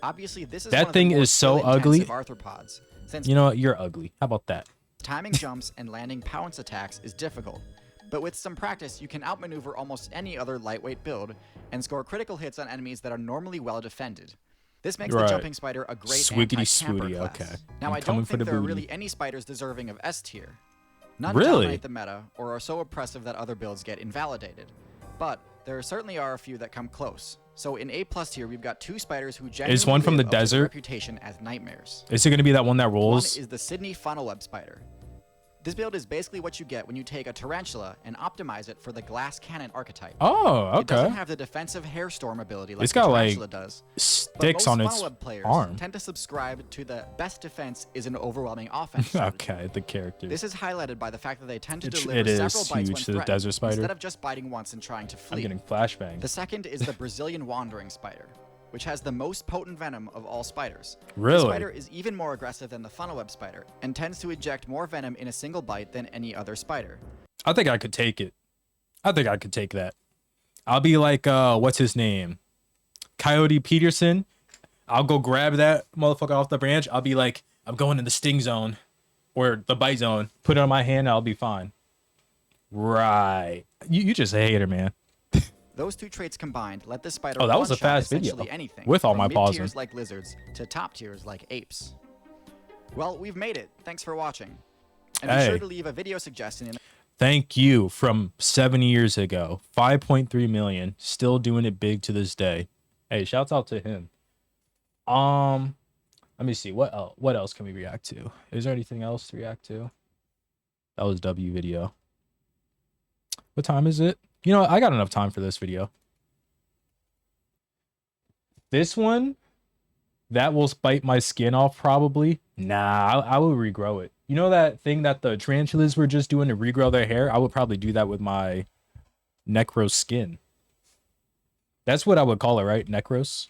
Obviously, this is that thing is so ugly. Arthropods, since you know what? You're ugly. How about that? Timing jumps and landing pounce attacks is difficult, but with some practice, you can outmaneuver almost any other lightweight build and score critical hits on enemies that are normally well defended. This makes the jumping spider a great anti-camper class. Okay. Now, I don't think there are really any spiders deserving of S tier. None really dominate the meta or are so oppressive that other builds get invalidated, but there certainly are a few that come close. So in A+ tier, we've got two spiders who genuinely is one from the live up to their desert reputation as nightmares. Is it going to be that one that rolls? One is the Sydney funnel web spider. This build is basically what you get when you take a tarantula and optimize it for the glass cannon archetype. Oh, okay. It doesn't have the defensive hairstorm ability like it's the got tarantula like does. Sticks on its players arm. Tend to subscribe to the best defense is an overwhelming offense strategy. Okay, the character. This is highlighted by the fact that they tend to deliver several bites when to the desert spider. instead of just biting once and trying to flee. I'm getting flashbangs. The second is the Brazilian wandering spider, which has the most potent venom of all spiders. Really? The spider is even more aggressive than the funnel web spider and tends to eject more venom in a single bite than any other spider. I think I could take it. I think I could take that. I'll be like, what's his name? Coyote Peterson. I'll go grab that motherfucker off the branch. I'll be like, I'm going in the sting zone or the bite zone. Put it on my hand. I'll be fine. Right. You just a hater, man. Those two traits combined let this spider that was a fast video anything, with all from my pausing. Mid-tiers like lizards to top tiers like apes. Well, we've made it. Thanks for watching. And be sure to leave a video suggestion in. Thank you from 7 years ago. 5.3 million. Still doing it big to this day. Hey, shouts out to him. Let me see. What else can we react to? Is there anything else to react to? That was W video. What time is it? You know, I got enough time for this video. This one, that will bite my skin off probably. Nah, I will regrow it. You know that thing that the tarantulas were just doing to regrow their hair? I would probably do that with my necro skin. That's what I would call it, right? Necros.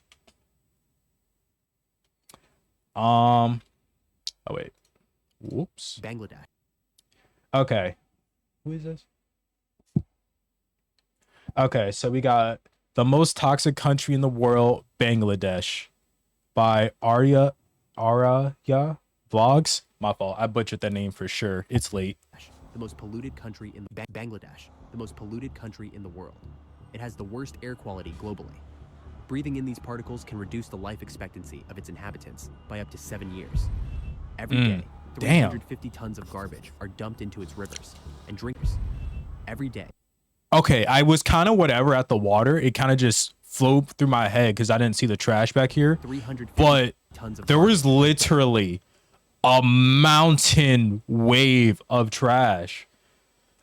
Oh wait. Whoops. Bangladesh. Okay. Who is this? Okay, so we got The Most Toxic Country in the World, Bangladesh by Arya Vlogs. My fault. I butchered that name for sure. It's late. The most polluted country in Bangladesh, the most polluted country in the world. It has the worst air quality globally. Breathing in these particles can reduce the life expectancy of its inhabitants by up to 7 years. Every day, 350 tons of garbage are dumped into its rivers and drinkers. Every day. Okay, I was kind of whatever at the water. It kind of just flowed through my head because I didn't see the trash back here. But there was literally a mountain wave of trash.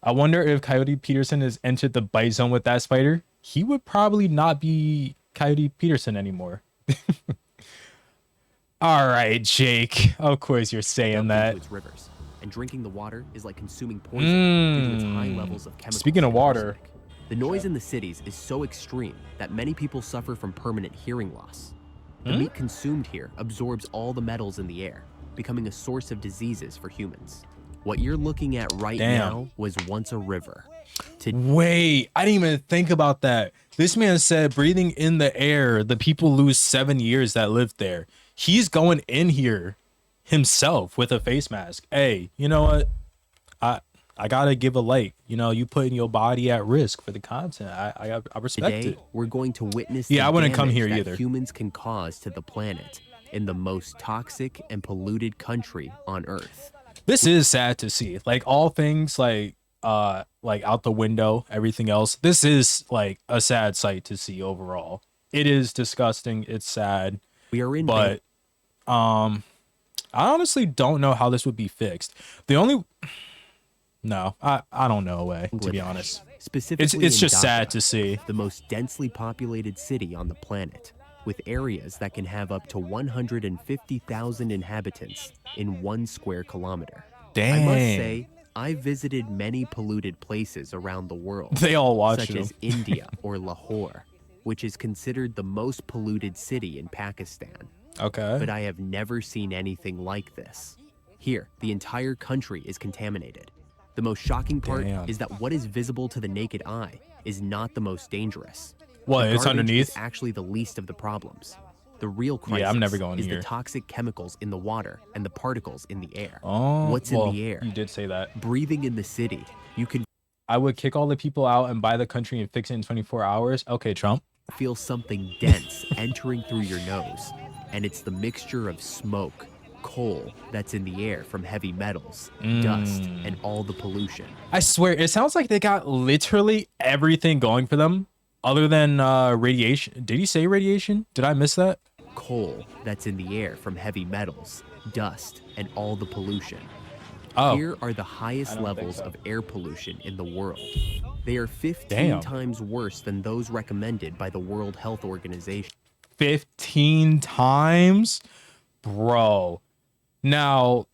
I wonder if Coyote Peterson has entered the bite zone with that spider. He would probably not be Coyote Peterson anymore. All right, Jake. Of course you're saying that. Its rivers. And drinking the water is like consuming poison due to its high levels of chemicals. Speaking of water, the noise in the cities is so extreme that many people suffer from permanent hearing loss. The meat consumed here absorbs all the metals in the air, becoming a source of diseases for humans. What you're looking at right now was once a river. Wait, I didn't even think about that. This man said breathing in the air, the people lose 7 years that lived there. He's going in here himself with a face mask. Hey, you know what? I gotta give a like. You know, you putting your body at risk for the content. I respect Today, it. We're going to witness I wouldn't come damage here that either. Humans can cause to the planet in the most toxic and polluted country on Earth. This is sad to see. Like all things like out the window, everything else. This is like a sad sight to see overall. It is disgusting. It's sad. We are in but I honestly don't know how this would be fixed. The only No, I don't know a way, to be Bangladesh, honest. Specifically It's in just Dhaka, sad to see. the most densely populated city on the planet, with areas that can have up to 150,000 inhabitants in 1 square kilometer. I must Dang. say, I visited many polluted places around the world, They all watched such him. as India or Lahore, which is considered the most polluted city in Pakistan. Okay. But I have never seen anything like this. Here, the entire country is contaminated. The most shocking part Damn. is that what is visible to the naked eye is not the most dangerous. What, The it's garbage underneath? is actually the least of the problems. The real crisis Yeah, I'm never going is here. the toxic chemicals in the water and the particles in the air. Oh, What's well, in the air? you did say that. Breathing in the city, you can I would kick all the people out and buy the country and fix it in 24 hours. Okay, Trump. feel something dense entering through your nose, and it's the mixture of smoke, coal that's in the air from heavy metals, dust, and all the pollution. I swear, it sounds like they got literally everything going for them other than radiation. Did he say radiation? Did I miss that? Coal that's in the air from heavy metals, dust, and all the pollution. Oh, Here are the highest don't think levels so. of air pollution in the world. They are 15 Damn. times worse than those recommended by the World Health Organization. 15 times? Bro. Now,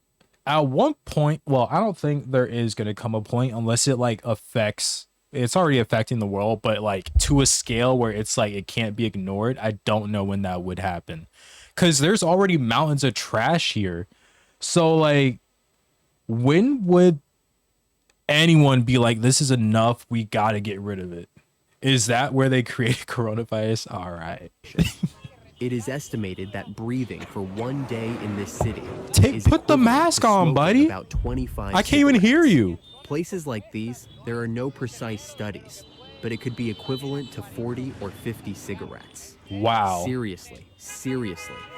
at one point, well, I don't think there is going to come a point unless it like affects, it's already affecting the world, but like to a scale where it's like it can't be ignored. I don't know when that would happen because there's already mountains of trash here. So like, when would anyone be like, this is enough, we got to get rid of it? Is that where they created coronavirus? All right. It is estimated that breathing for 1 day in this city is Put the equivalent mask to on, smoking buddy. About 25 I can't even hear cigarettes. you. Places like these, there are no precise studies, but it could be equivalent to 40 or 50 cigarettes. Wow. Seriously,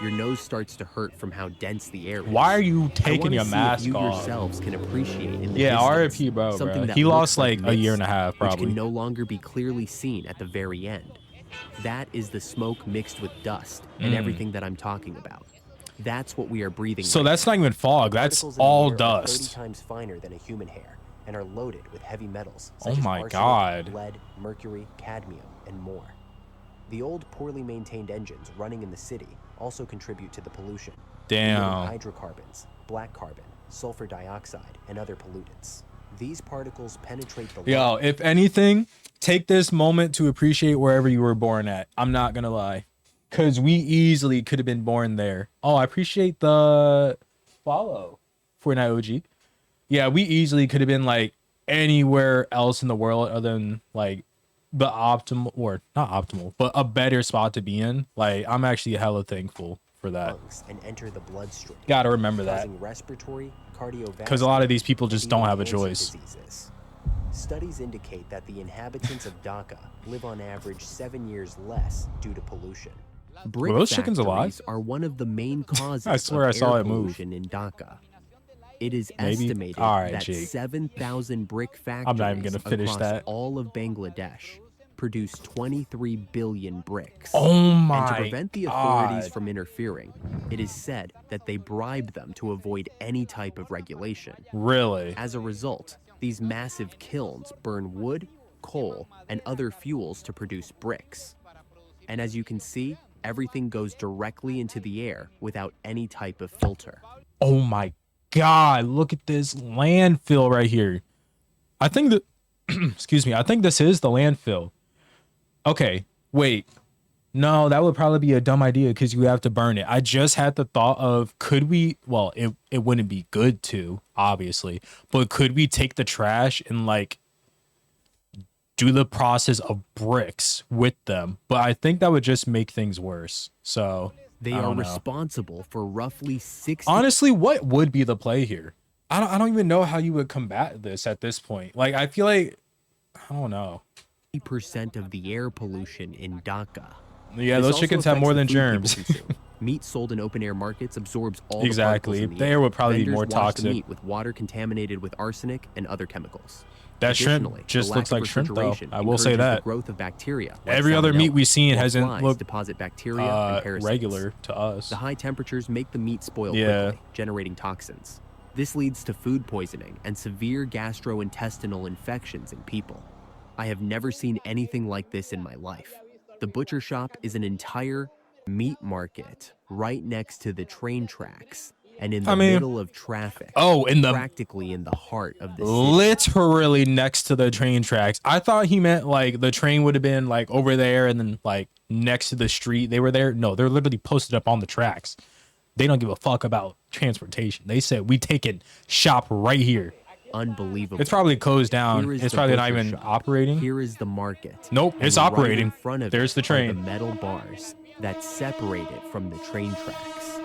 your nose starts to hurt from how dense the air is. Why are you I taking wanna your see mask if you off? yourselves can appreciate in the Yeah, distance RIP, bro. something that He looks lost like a year and a mist, half, which probably. can no longer be clearly seen at the very end. That is the smoke mixed with dust and everything that I'm talking about. That's what we are breathing. So right that's now. not even fog. That's Particles in the all air are 30 dust. times finer than a human hair and are loaded with heavy metals Oh such as my arsenic, God. lead, mercury, cadmium, and more. The old, poorly maintained engines running in the city also contribute to the pollution. Damn. emitting hydrocarbons, black carbon, sulfur dioxide, and other pollutants. These particles penetrate the Yo, lung. if anything, take this moment to appreciate wherever you were born at. I'm not gonna lie. Cause we easily could have been born there. Oh, I appreciate the follow. Fortnite OG. Yeah, we easily could have been like anywhere else in the world other than like the optimal, or not optimal, but a better spot to be in. Like, I'm actually hella thankful for that. Lungs and enter the bloodstream, Gotta remember that. causing respiratory, cardiovascular, Because a lot of these people just and don't even have a cancer choice. diseases. Studies indicate that the inhabitants of Dhaka live on average 7 years less due to pollution. Brick Were those chickens alive? factories are one of the main causes I swear of I saw air it move. pollution in Dhaka. It is Maybe? estimated All right, that Jake. 7,000 brick factories I'm not even gonna finish across that. all of Bangladesh produce 23 billion bricks. Oh my And to prevent the authorities God. from interfering, it is said that they bribe them to avoid any type of regulation. Really? As a result, these massive kilns burn wood, coal, and other fuels to produce bricks. And as you can see, everything goes directly into the air without any type of filter. Oh my God, look at this landfill right here. I think that, excuse me, I think this is the landfill. Okay, wait. No, that would probably be a dumb idea because you have to burn it. I just had the thought of, could we, well, it wouldn't be good to, obviously, but could we take the trash and like do the process of bricks with them? But I think that would just make things worse. So They I are don't know. responsible for roughly 60 Honestly, what would be the play here? I don't even know how you would combat this at this point. Like, I feel like, I don't know. percent of the air pollution in Dhaka. Yeah, This those also chickens have affects more the than food people germs. consume. Meat sold in open air markets absorbs all the Exactly. particles in the The air. air would probably be Vendors more wash the toxic. meat with water contaminated with arsenic and other chemicals. That shrimp Additionally, just the looks lack of like shrimp, though. refrigeration I will say encourages that. The growth of bacteria. Like Every other meat salmonella, we've seen while hasn't flies looked deposit bacteria and parasites. regular to us. The high temperatures make the meat spoil Yeah. quickly, generating toxins. This leads to food poisoning and severe gastrointestinal infections in people. I have never seen anything like this in my life. The butcher shop is an entire meat market right next to the train tracks and in the middle of traffic. Oh, in the practically in the heart of the city. Literally next to the train tracks. I thought he meant like the train would have been like over there and then like next to the street. They were there. No, they're literally posted up on the tracks. They don't give a fuck about transportation. They said we taking shop right here. Unbelievable. It's probably closed down. It's probably not even operating. Here is the market. Nope, it's operating. Right in front of There's the train. The metal bars that separate it from the train tracks.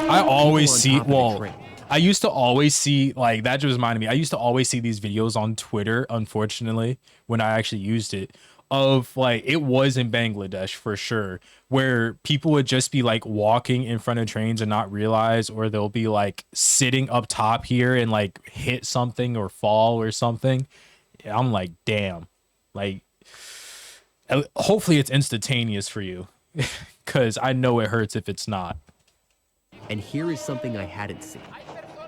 I always see, well, I used to always see, like, that just reminded me. I used to always see these videos on Twitter, unfortunately, when I actually used it, of like, it was in Bangladesh for sure, where people would just be like walking in front of trains and not realize, or they'll be like sitting up top here and like hit something or fall or something. I'm like, damn, like, hopefully it's instantaneous for you, because I know it hurts if it's not. And here is something I hadn't seen.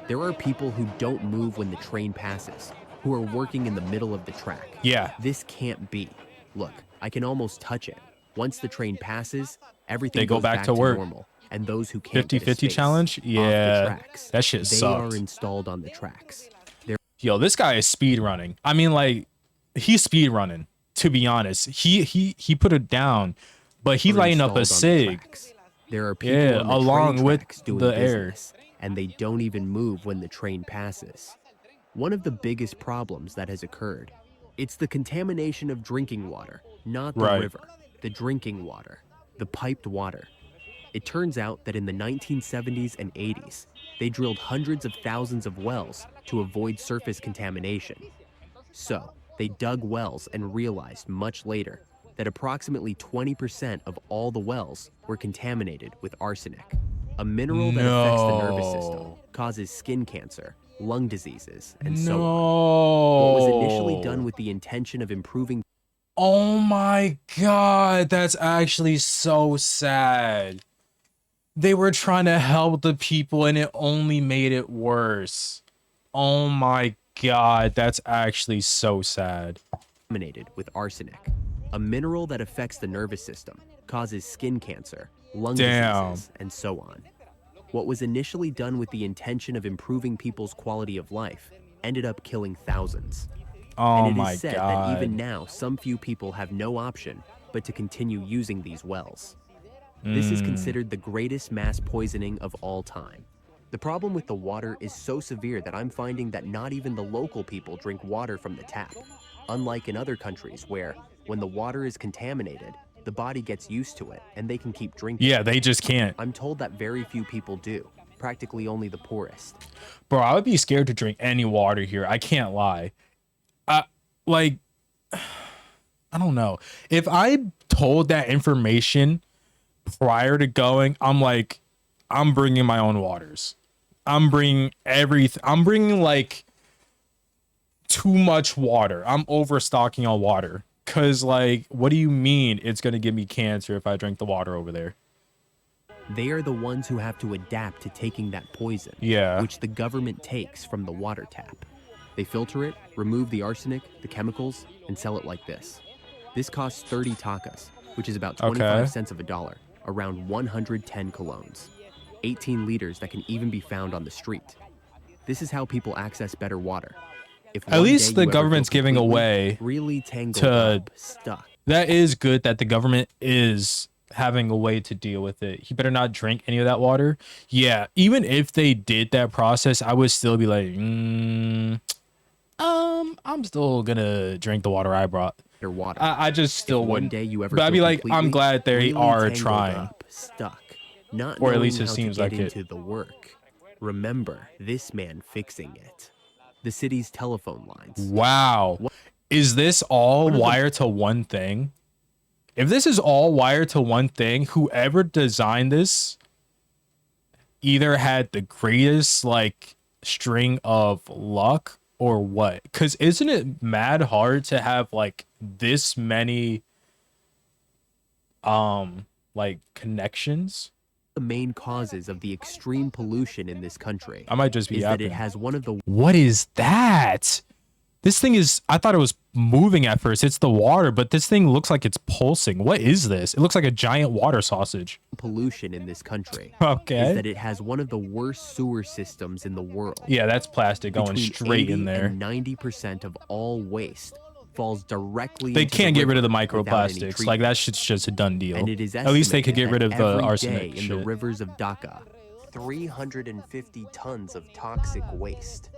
There are people who don't move when the train passes, who are working in the middle of the track. Yeah. This can't be. Look, I can almost touch it. Once the train passes, everything they go goes back to work. Normal. And those who can't 50-50 challenge? Yeah. That shit sucks. They are installed on the tracks. Yo, this guy is speed running. I mean, like, he's speed running, to be honest. He put it down, but he lighting up a SIG. There are people on the along train with tracks doing the business, and they don't even move when the train passes. One of the biggest problems that has occurred, it's the contamination of drinking water, not the river, the drinking water, the piped water. It turns out that in the 1970s and 80s, they drilled hundreds of thousands of wells to avoid surface contamination. So, they dug wells and realized much later that approximately 20% of all the wells were contaminated with arsenic, a mineral that affects the nervous system, causes skin cancer, lung diseases, and so on. What was initially done with the intention of improving... Oh my God, that's actually so sad. They were trying to help the people and it only made it worse. Oh my God, that's actually so sad. Contaminated with arsenic, a mineral that affects the nervous system, causes skin cancer, lung diseases, and so on. What was initially done with the intention of improving people's quality of life ended up killing thousands. Oh and it my is said God. that even now, some few people have no option but to continue using these wells. This is considered the greatest mass poisoning of all time. The problem with the water is so severe that I'm finding that not even the local people drink water from the tap. Unlike in other countries where, when the water is contaminated, the body gets used to it and they can keep drinking. Yeah, they just can't. I'm told that very few people do, practically only the poorest. Bro, I would be scared to drink any water here. I can't lie. Like, I don't know. If I told that information prior to going, I'm like, I'm bringing my own waters. I'm bringing everything. I'm bringing like too much water. I'm overstocking on water. Cause like, what do you mean it's gonna give me cancer if I drink the water over there? They are the ones who have to adapt to taking that poison, which the government takes from the water tap. They filter it, remove the arsenic, the chemicals, and sell it like this. This costs 30 takas, which is about 25 cents of a dollar, around 110 colognes. 18 liters that can even be found on the street. This is how people access better water. If at least the government's giving away really tangled stuck. That is good that the government is having a way to deal with it. He better not drink any of that water. Yeah, even if they did that process, I would still be like, I'm still gonna drink the water I brought. Water. I just still wouldn't. One day you ever but I'd be like, I'm glad they really are trying. Stuck. Not or at least it seems like into the work. Remember this man fixing it. The city's telephone lines. Wow. Is this all wired to one thing? If this is all wired to one thing, whoever designed this either had the greatest like string of luck or what? Because isn't it mad hard to have like this many like connections the main causes of the extreme pollution in this country I might just be is that it yapping. has one of the What is that? This thing is, I thought it was moving at first. It's the water, but this thing looks like it's pulsing. What is this? It looks like a giant water sausage. pollution in this country Okay. is that it has one of the worst sewer systems in the world. Yeah, that's plastic going Between straight 80 in there. and 90% of all waste falls directly They into can't the get rid of the river without any microplastics. Like, that shit's just a done deal. And it is At least they could get estimated rid of that the every arsenic day in the shit. rivers of Dhaka, 350 tons of toxic waste.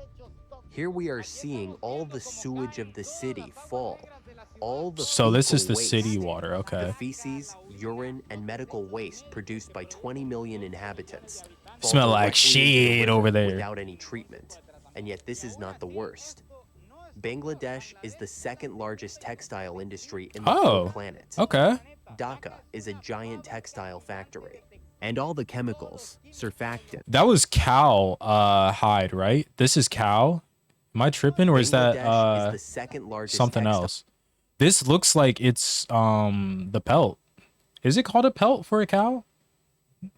Here we are seeing all the sewage of the city fall. All the So this is fecal the city waste, water, okay. The feces, urine, and medical waste produced by 20 million inhabitants fall Smell like directly into the shit river over there. without any treatment. And yet this is not the worst. Bangladesh is the second largest textile industry in the whole planet. Okay. Dhaka is a giant textile factory. And all the chemicals, surfactants. That was cow hide, right? This is cow. Am I tripping, or is that Bangladesh is the second largest something textile else? This looks like it's the pelt. Is it called a pelt for a cow?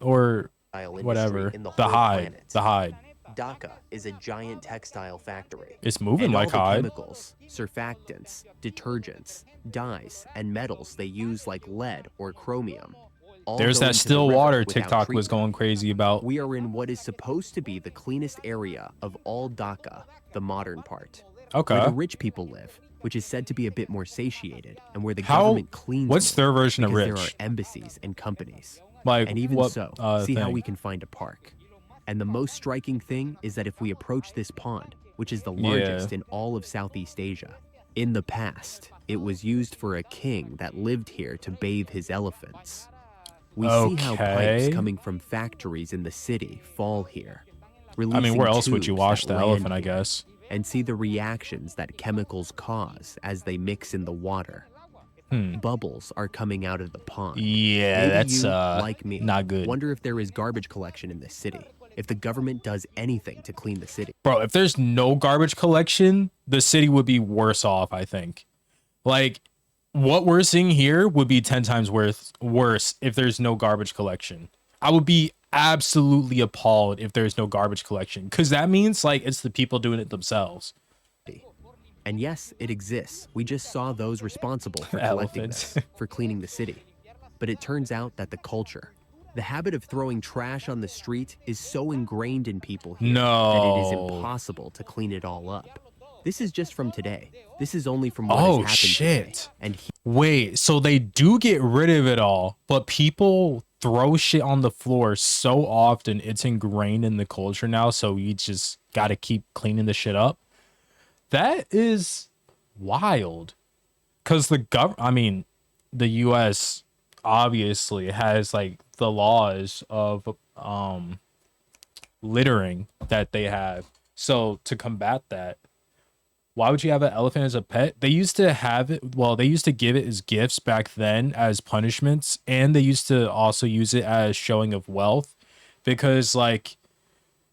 Or industry whatever. in the The whole hide. planet. The hide. Dhaka is a giant textile factory. It's moving And like all the hide. chemicals, surfactants, detergents, dyes, and metals they use like lead or chromium. all There's go that into the still river water without TikTok was treatment. going crazy about. We are in what is supposed to be the cleanest area of all Dhaka, the modern part, where Okay. the rich people live, which is said to be a bit more satiated, and where the How- government cleans What's more their version of because there are rich? embassies and companies. Like And even what so, see thing? how we can find a park. And the most striking thing is that if we approach this pond, which is the largest in all of Southeast Asia, in the past, it was used for a king that lived here to bathe his elephants. We see how Okay. pipes coming from factories in the city fall here. I mean, releasing where else would you tubes wash that the land elephant, I here, guess? and see the reactions that chemicals cause as they mix in the water. Bubbles are coming out of the pond. Yeah, Maybe that's you, like me, not good. wonder if there is garbage collection in this city, if the government does anything to clean the city. Bro, if there's no garbage collection, the city would be worse off, I think. Like, what we're seeing here would be 10 times worse if there's no garbage collection. I would be absolutely appalled if there's no garbage collection, because that means, like, it's the people doing it themselves. And yes, it exists. We just saw those responsible for collecting Elephants. this, for cleaning the city. But it turns out that the culture, the habit of throwing trash on the street is so ingrained in people here that it is No. impossible to clean it all up. This is just from today. This is only from what has Oh, happened shit. today. And Wait, so they do get rid of it all, but people throw shit on the floor so often it's ingrained in the culture now, so you just got to keep cleaning the shit up. That is wild. Cuz the the US obviously has like the laws of littering that they have. So to combat that, why would you have an elephant as a pet? They used to have it, well, they used to give it as gifts back then as punishments, and they used to also use it as showing of wealth, because like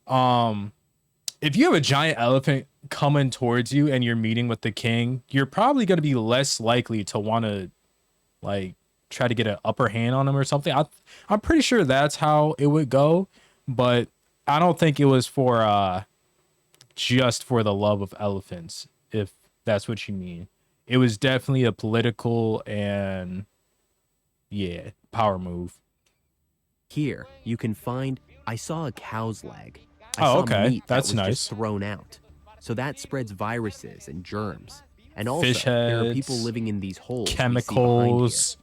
if you have a giant elephant coming towards you and you're meeting with the king, you're probably going to be less likely to want to like try to get an upper hand on him or something. I'm pretty sure that's how it would go, but I don't think it was for just for the love of elephants, if that's what you mean. It was definitely a political and power move. here you can find, I saw a cow's leg. I Oh, saw okay. meat That's that was nice. just thrown out. So that spreads viruses and germs. And also, Fish there are heads, people living in these holes we see chemicals,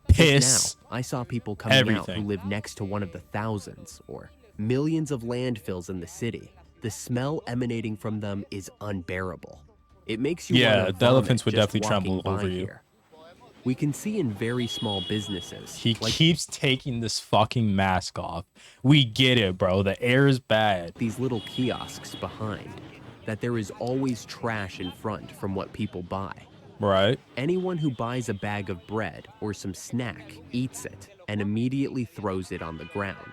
behind here. piss. Just now, I saw people coming out everything. who live next to one of the thousands or millions of landfills in the city. The smell emanating from them is unbearable. It makes you Yeah, wanna the elephants vomit would just definitely walking tremble by over you. here. We can see in very small businesses. He like keeps taking this fucking mask off. We get it, bro. The air is bad. these little kiosks behind, that there is always trash in front from what people buy. Right? Anyone who buys a bag of bread or some snack eats it and immediately throws it on the ground.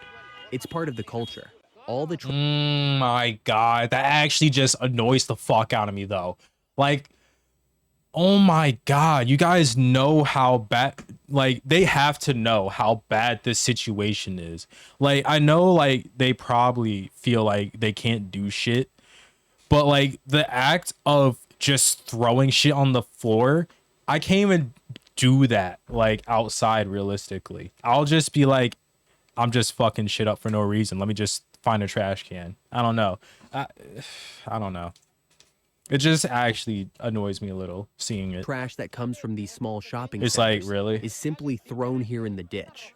It's part of the culture. All the My God. That actually just annoys the fuck out of me, though. Like, oh my God. You guys know how bad. like they have to know how bad this situation is. Like I know like they probably feel like they can't do shit, but like the act of just throwing shit on the floor, I can't even do that like outside realistically. I'll just be like, I'm just fucking shit up for no reason. Let me just find a trash can. I don't know. I, I don't know. It just actually annoys me a little seeing it. Trash that comes from these small shopping It's like, centers really? is simply thrown here in the ditch.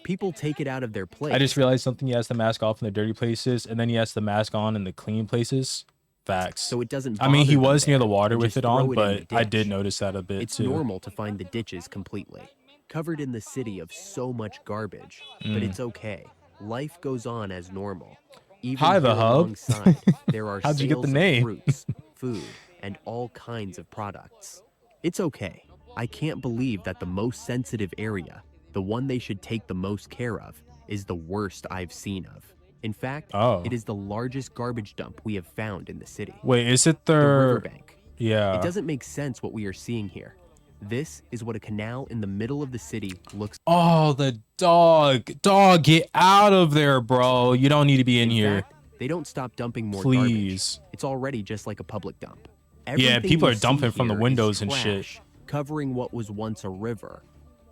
People take it out of their plates. I just realized something. He has the mask off in the dirty places, and then he has the mask on in the clean places. Facts. So it doesn't I mean, he bother them was near there the water and with just it on, throw it in but the I ditch. did notice that a bit It's too. normal to find the ditches completely covered in the city of so much garbage, but it's okay. Life goes on as normal. Even Hi, here the hub. alongside, there are How'd you get sales the of name? fruits, food, and all kinds of products. It's okay. I can't believe that the most sensitive area, the one they should take the most care of, is the worst I've seen of. In fact, Oh. it is the largest garbage dump we have found in the city. Wait, is it The the riverbank. Yeah. It doesn't make sense what we are seeing here. This is what a canal in the middle of the city looks Oh, the dog. Dog, get out of there, bro. You don't need to be in here. fact, they don't stop dumping more Please. garbage. It's already just like a public dump. Yeah, Everything people we are dumping see from the here is windows and shit. trash, covering what was once a river.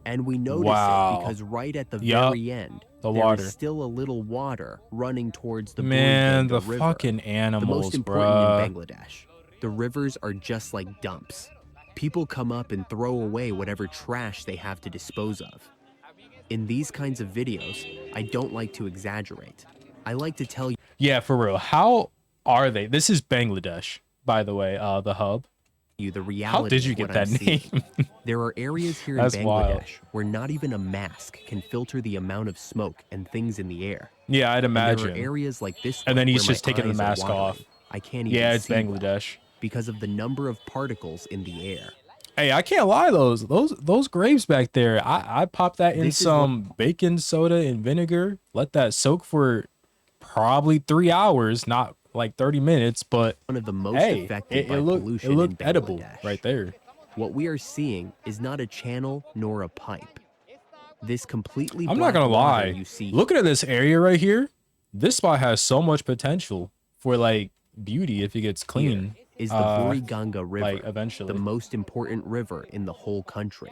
And we notice Wow. it because right at the Yup. very end, The there water. is still a little water running towards the Man, Buriganga the River, fucking the animals, most important bruh. in Bangladesh. The rivers are just like dumps. People come up and throw away whatever trash they have to dispose of. In these kinds of videos, I don't like to exaggerate. I like to tell Yeah, for real. How are they? This is Bangladesh, by the way, the hub. you the reality How did you of get what I'm that seeing. name? There are areas here in That's Bangladesh wild. where not even a mask can filter the amount of smoke and things in the air. Yeah, I'd And there are imagine. areas like this And one then he's where just my taking the eyes are mask watering. off. I can't even Yeah, it's see well Bangladesh. because of the number of particles in the air. Hey, I can't lie, those grapes back there. I pop that in This is some baking soda and vinegar. Let that soak for probably 3 hours, not like 30 minutes, but One of the most hey, affected by it pollution in looked edible Bangladesh. right there. What we are seeing is not a channel nor a pipe. This completely I'm black not gonna water lie. you see Looking at this area right here, this spot has so much potential for like beauty if it gets clean. is the Buriganga River, like eventually. the most important river in the whole country.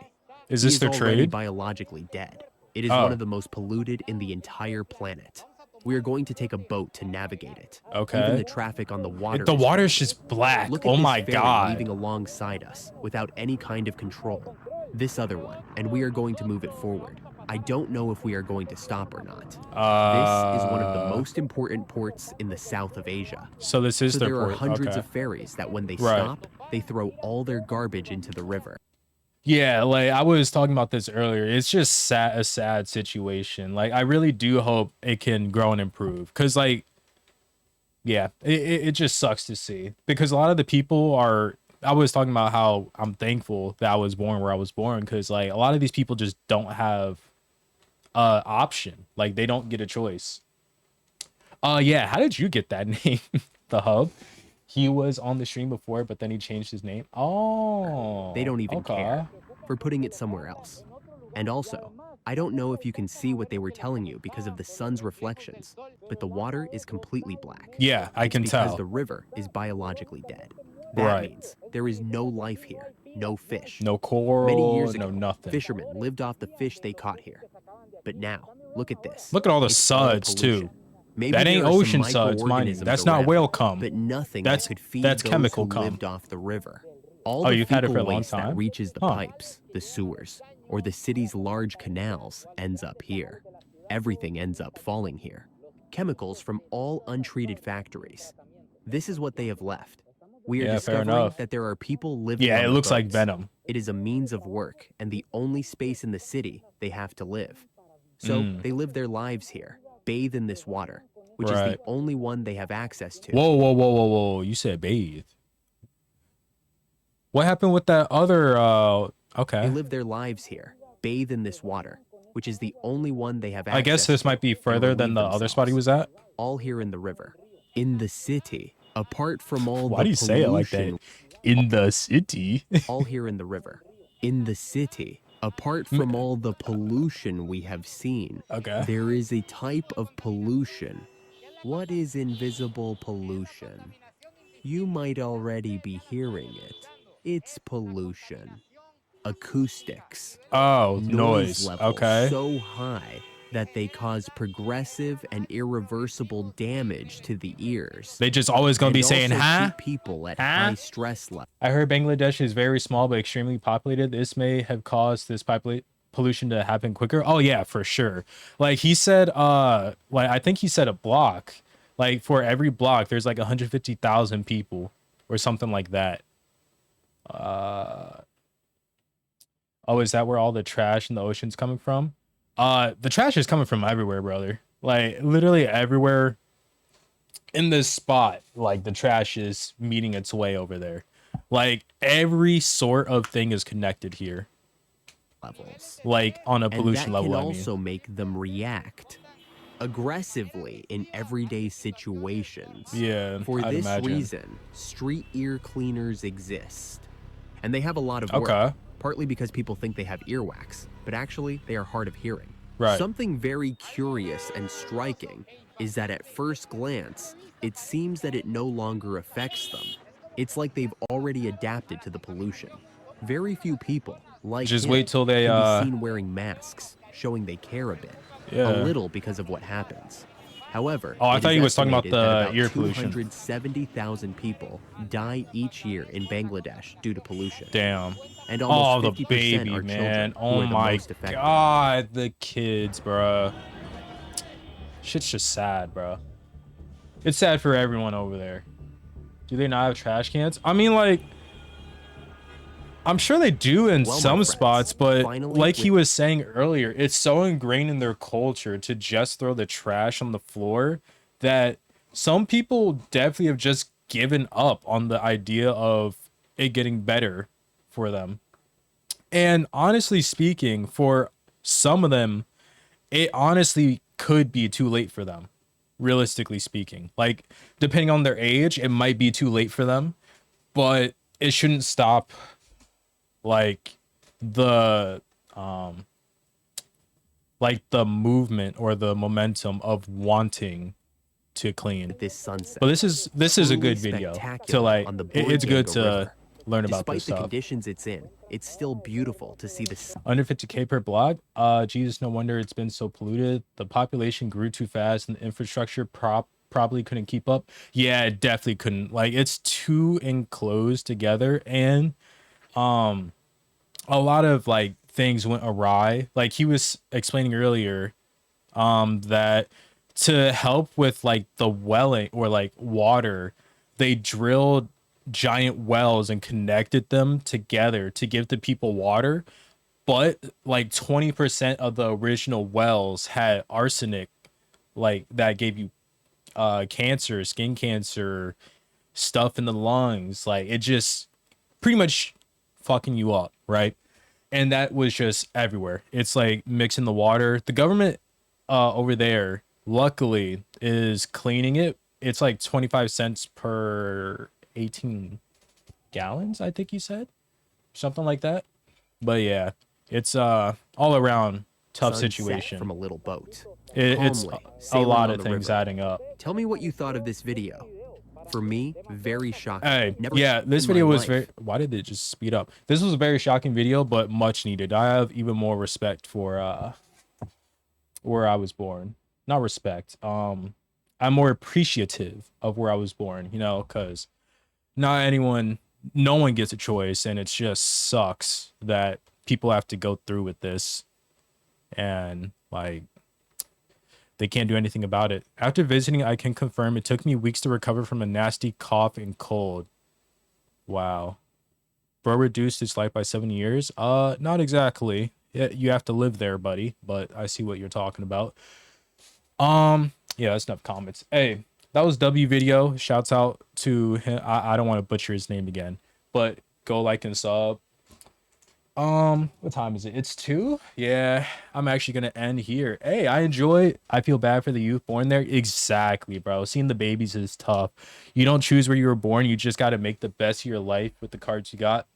Is He this their already trade? biologically dead. It is Oh. one of the most polluted in the entire planet. We are going to take a boat to navigate it. Okay. Even the traffic on the water. The is water's crazy. just black. Look at Oh this my ferry god. leaving alongside us without any kind of control. This other one, and we are going to move it forward. I don't know if we are going to stop or not. This is one of the most important ports in the south of Asia. So this is So their there are port. hundreds Okay. of ferries that when they Right. stop, they throw all their garbage into the river. Yeah, like I was talking about this earlier. It's just a sad situation. Like I really do hope it can grow and improve. Cause like, yeah, it just sucks to see. Because a lot of the people are I was talking about how I'm thankful that I was born where I was born, because like a lot of these people just don't have option. Like they don't get a choice. Yeah, how did you get that name? The hub? He was on the stream before, but then he changed his name. Oh, They don't even okay. care for putting it somewhere else. And also, I don't know if you can see what they were telling you because of the sun's reflections, but the water is completely black. Yeah, I can because tell. the river is biologically dead. That Right. means there is no life here, no fish. No coral, Many years no ago, nothing. fishermen lived off the fish they caught here. But now, look at this. Look at all the It's all suds too. pollution. Maybe That there ain't are some ocean suds, mind you. microorganisms That's not around, whale cum. but nothing That's- that could feed that's those chemical who cum. lived off the river. All Oh, the you've had it for fecal a long waste that time? reaches the Huh. pipes, the sewers, or the city's large canals ends up here. Everything ends up falling here. Chemicals from all untreated factories. This is what they have left. We are Yeah, fair discovering enough. that there are people living Yeah, on it the looks like boats. Venom. It is a means of work and the only space in the city they have to live. So they live their lives here, bathe in this water, which is Right. the only one they have access to. Whoa, whoa, whoa, whoa, whoa. You said bathe. What happened with that other They okay. live their lives here, bathe in this water, which is the only one they have access I guess this to, might be and further than relieve the other spot he was themselves. at. All here in the river. In the city, apart from all Why the do you say it like pollution, that? In the city. all here in the river. In the city, Apart from all the pollution we have seen, Okay. there is a type of pollution. What is invisible pollution? You might already be hearing it. It's pollution. Acoustics. Oh, Noise noise. levels Okay. so high that they cause progressive and irreversible damage to the ears. They just always gonna and be saying, also huh? keep people at Huh? high stress levels. I heard Bangladesh is very small but extremely populated. This may have caused this pollution to happen quicker. Oh yeah, for sure. Like he said, like I think he said a block. Like for every block, there's like 150,000 people or something like that. Oh, is that where all the trash in the ocean's coming from? The trash is coming from everywhere, brother. Like literally everywhere in this spot, like the trash is meeting its way over there. Like every sort of thing is connected here. Levels. Like on a And pollution that level, can I mean. also make them react aggressively in everyday situations. Yeah, For I'd this imagine. reason, street ear cleaners exist. And they have a lot of work, Okay. partly because people think they have earwax, but actually they are hard of hearing. Right. Something very curious and striking is that at first glance, it seems that it no longer affects them. It's like they've already adapted to the pollution. Very few people, like Just him, wait till they can be seen wearing masks, showing they care a bit. Yeah. A little because of what happens. However, Oh, I it thought is he was talking about estimated that the ear pollution. 270,000 people die each year in Bangladesh due to pollution. Damn. And Oh, almost the 50% baby, are man. children who Oh are the my most affected. god, the kids, bruh. Shit's just sad, bro. It's sad for everyone over there. Do they not have trash cans? I mean, like, I'm sure they do in Well, my some friends, spots, but finally, like he was saying earlier, it's so ingrained in their culture to just throw the trash on the floor that some people definitely have just given up on the idea of it getting better for them. And honestly speaking, for some of them, it honestly could be too late for them, realistically speaking. Like, depending on their age, it might be too late for them, but it shouldn't stop like the movement or the momentum of wanting to clean. This sunset. But this is a good Truly video to spectacular like on the it's good Burganga to River. learn about Despite this the stuff. conditions it's in, it's still beautiful to see the sun. Under 50K per block. Jesus, no wonder it's been so polluted. The population grew too fast and the infrastructure probably couldn't keep up. Yeah, it definitely couldn't. Like, it's too enclosed together, and a lot of like things went awry. Like he was explaining earlier, that to help with like the welling or like water, they drilled giant wells and connected them together to give the people water, but like 20% of the original wells had arsenic, like that gave you cancer, skin cancer, stuff in the lungs. Like it just pretty much fucking you up, right? And that was just everywhere. It's like mixing the water. The government over there luckily is cleaning it. It's like 25 cents per 18 gallons, I think he said, something like that. But yeah, it's all around tough Sunset situation. from a little boat. It's Calmly a sailing lot on of the things river. adding up. Tell me what you thought of this video. For me, very shocking. Hey, Never yeah, seen this in my video was life. very. Why did it just speed up? This was a very shocking video, but much needed. I have even more respect for where I was born. Not respect. I'm more appreciative of where I was born. You know, because no one gets a choice, and it just sucks that people have to go through with this, and like they can't do anything about it. After visiting, I can confirm it took me weeks to recover from a nasty cough and cold. Wow. Bro reduced his life by 7 years. Not exactly. Yeah, you have to live there, buddy, but I see what you're talking about. Yeah, that's enough comments. Hey, that was W video. Shouts out to him. I don't want to butcher his name again, but go like and sub. What time is it? It's 2. Yeah, I'm actually gonna end here. Hey, I feel bad for the youth born there. Exactly, bro. Seeing the babies is tough. You don't choose where you were born. You just got to make the best of your life with the cards you got.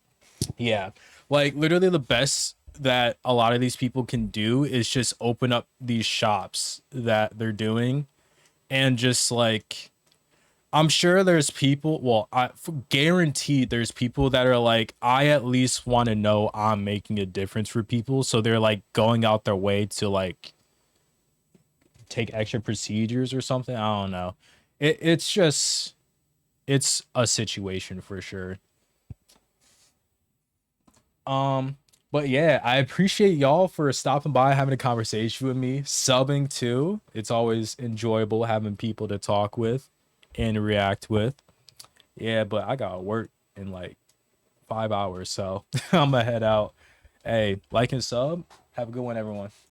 Yeah, like literally the best that a lot of these people can do is just open up these shops that they're doing, and just like, I'm sure there's people, well, guaranteed there's people that are like, I at least want to know I'm making a difference for people. So they're like going out their way to like take extra procedures or something. I don't know. It's just, it's a situation for sure. Um, but yeah, I appreciate y'all for stopping by, having a conversation with me, subbing too. It's always enjoyable having people to talk with and react with. Yeah, but I gotta work in like 5 hours, so I'm gonna head out. Hey, like and sub. Have a good one, everyone.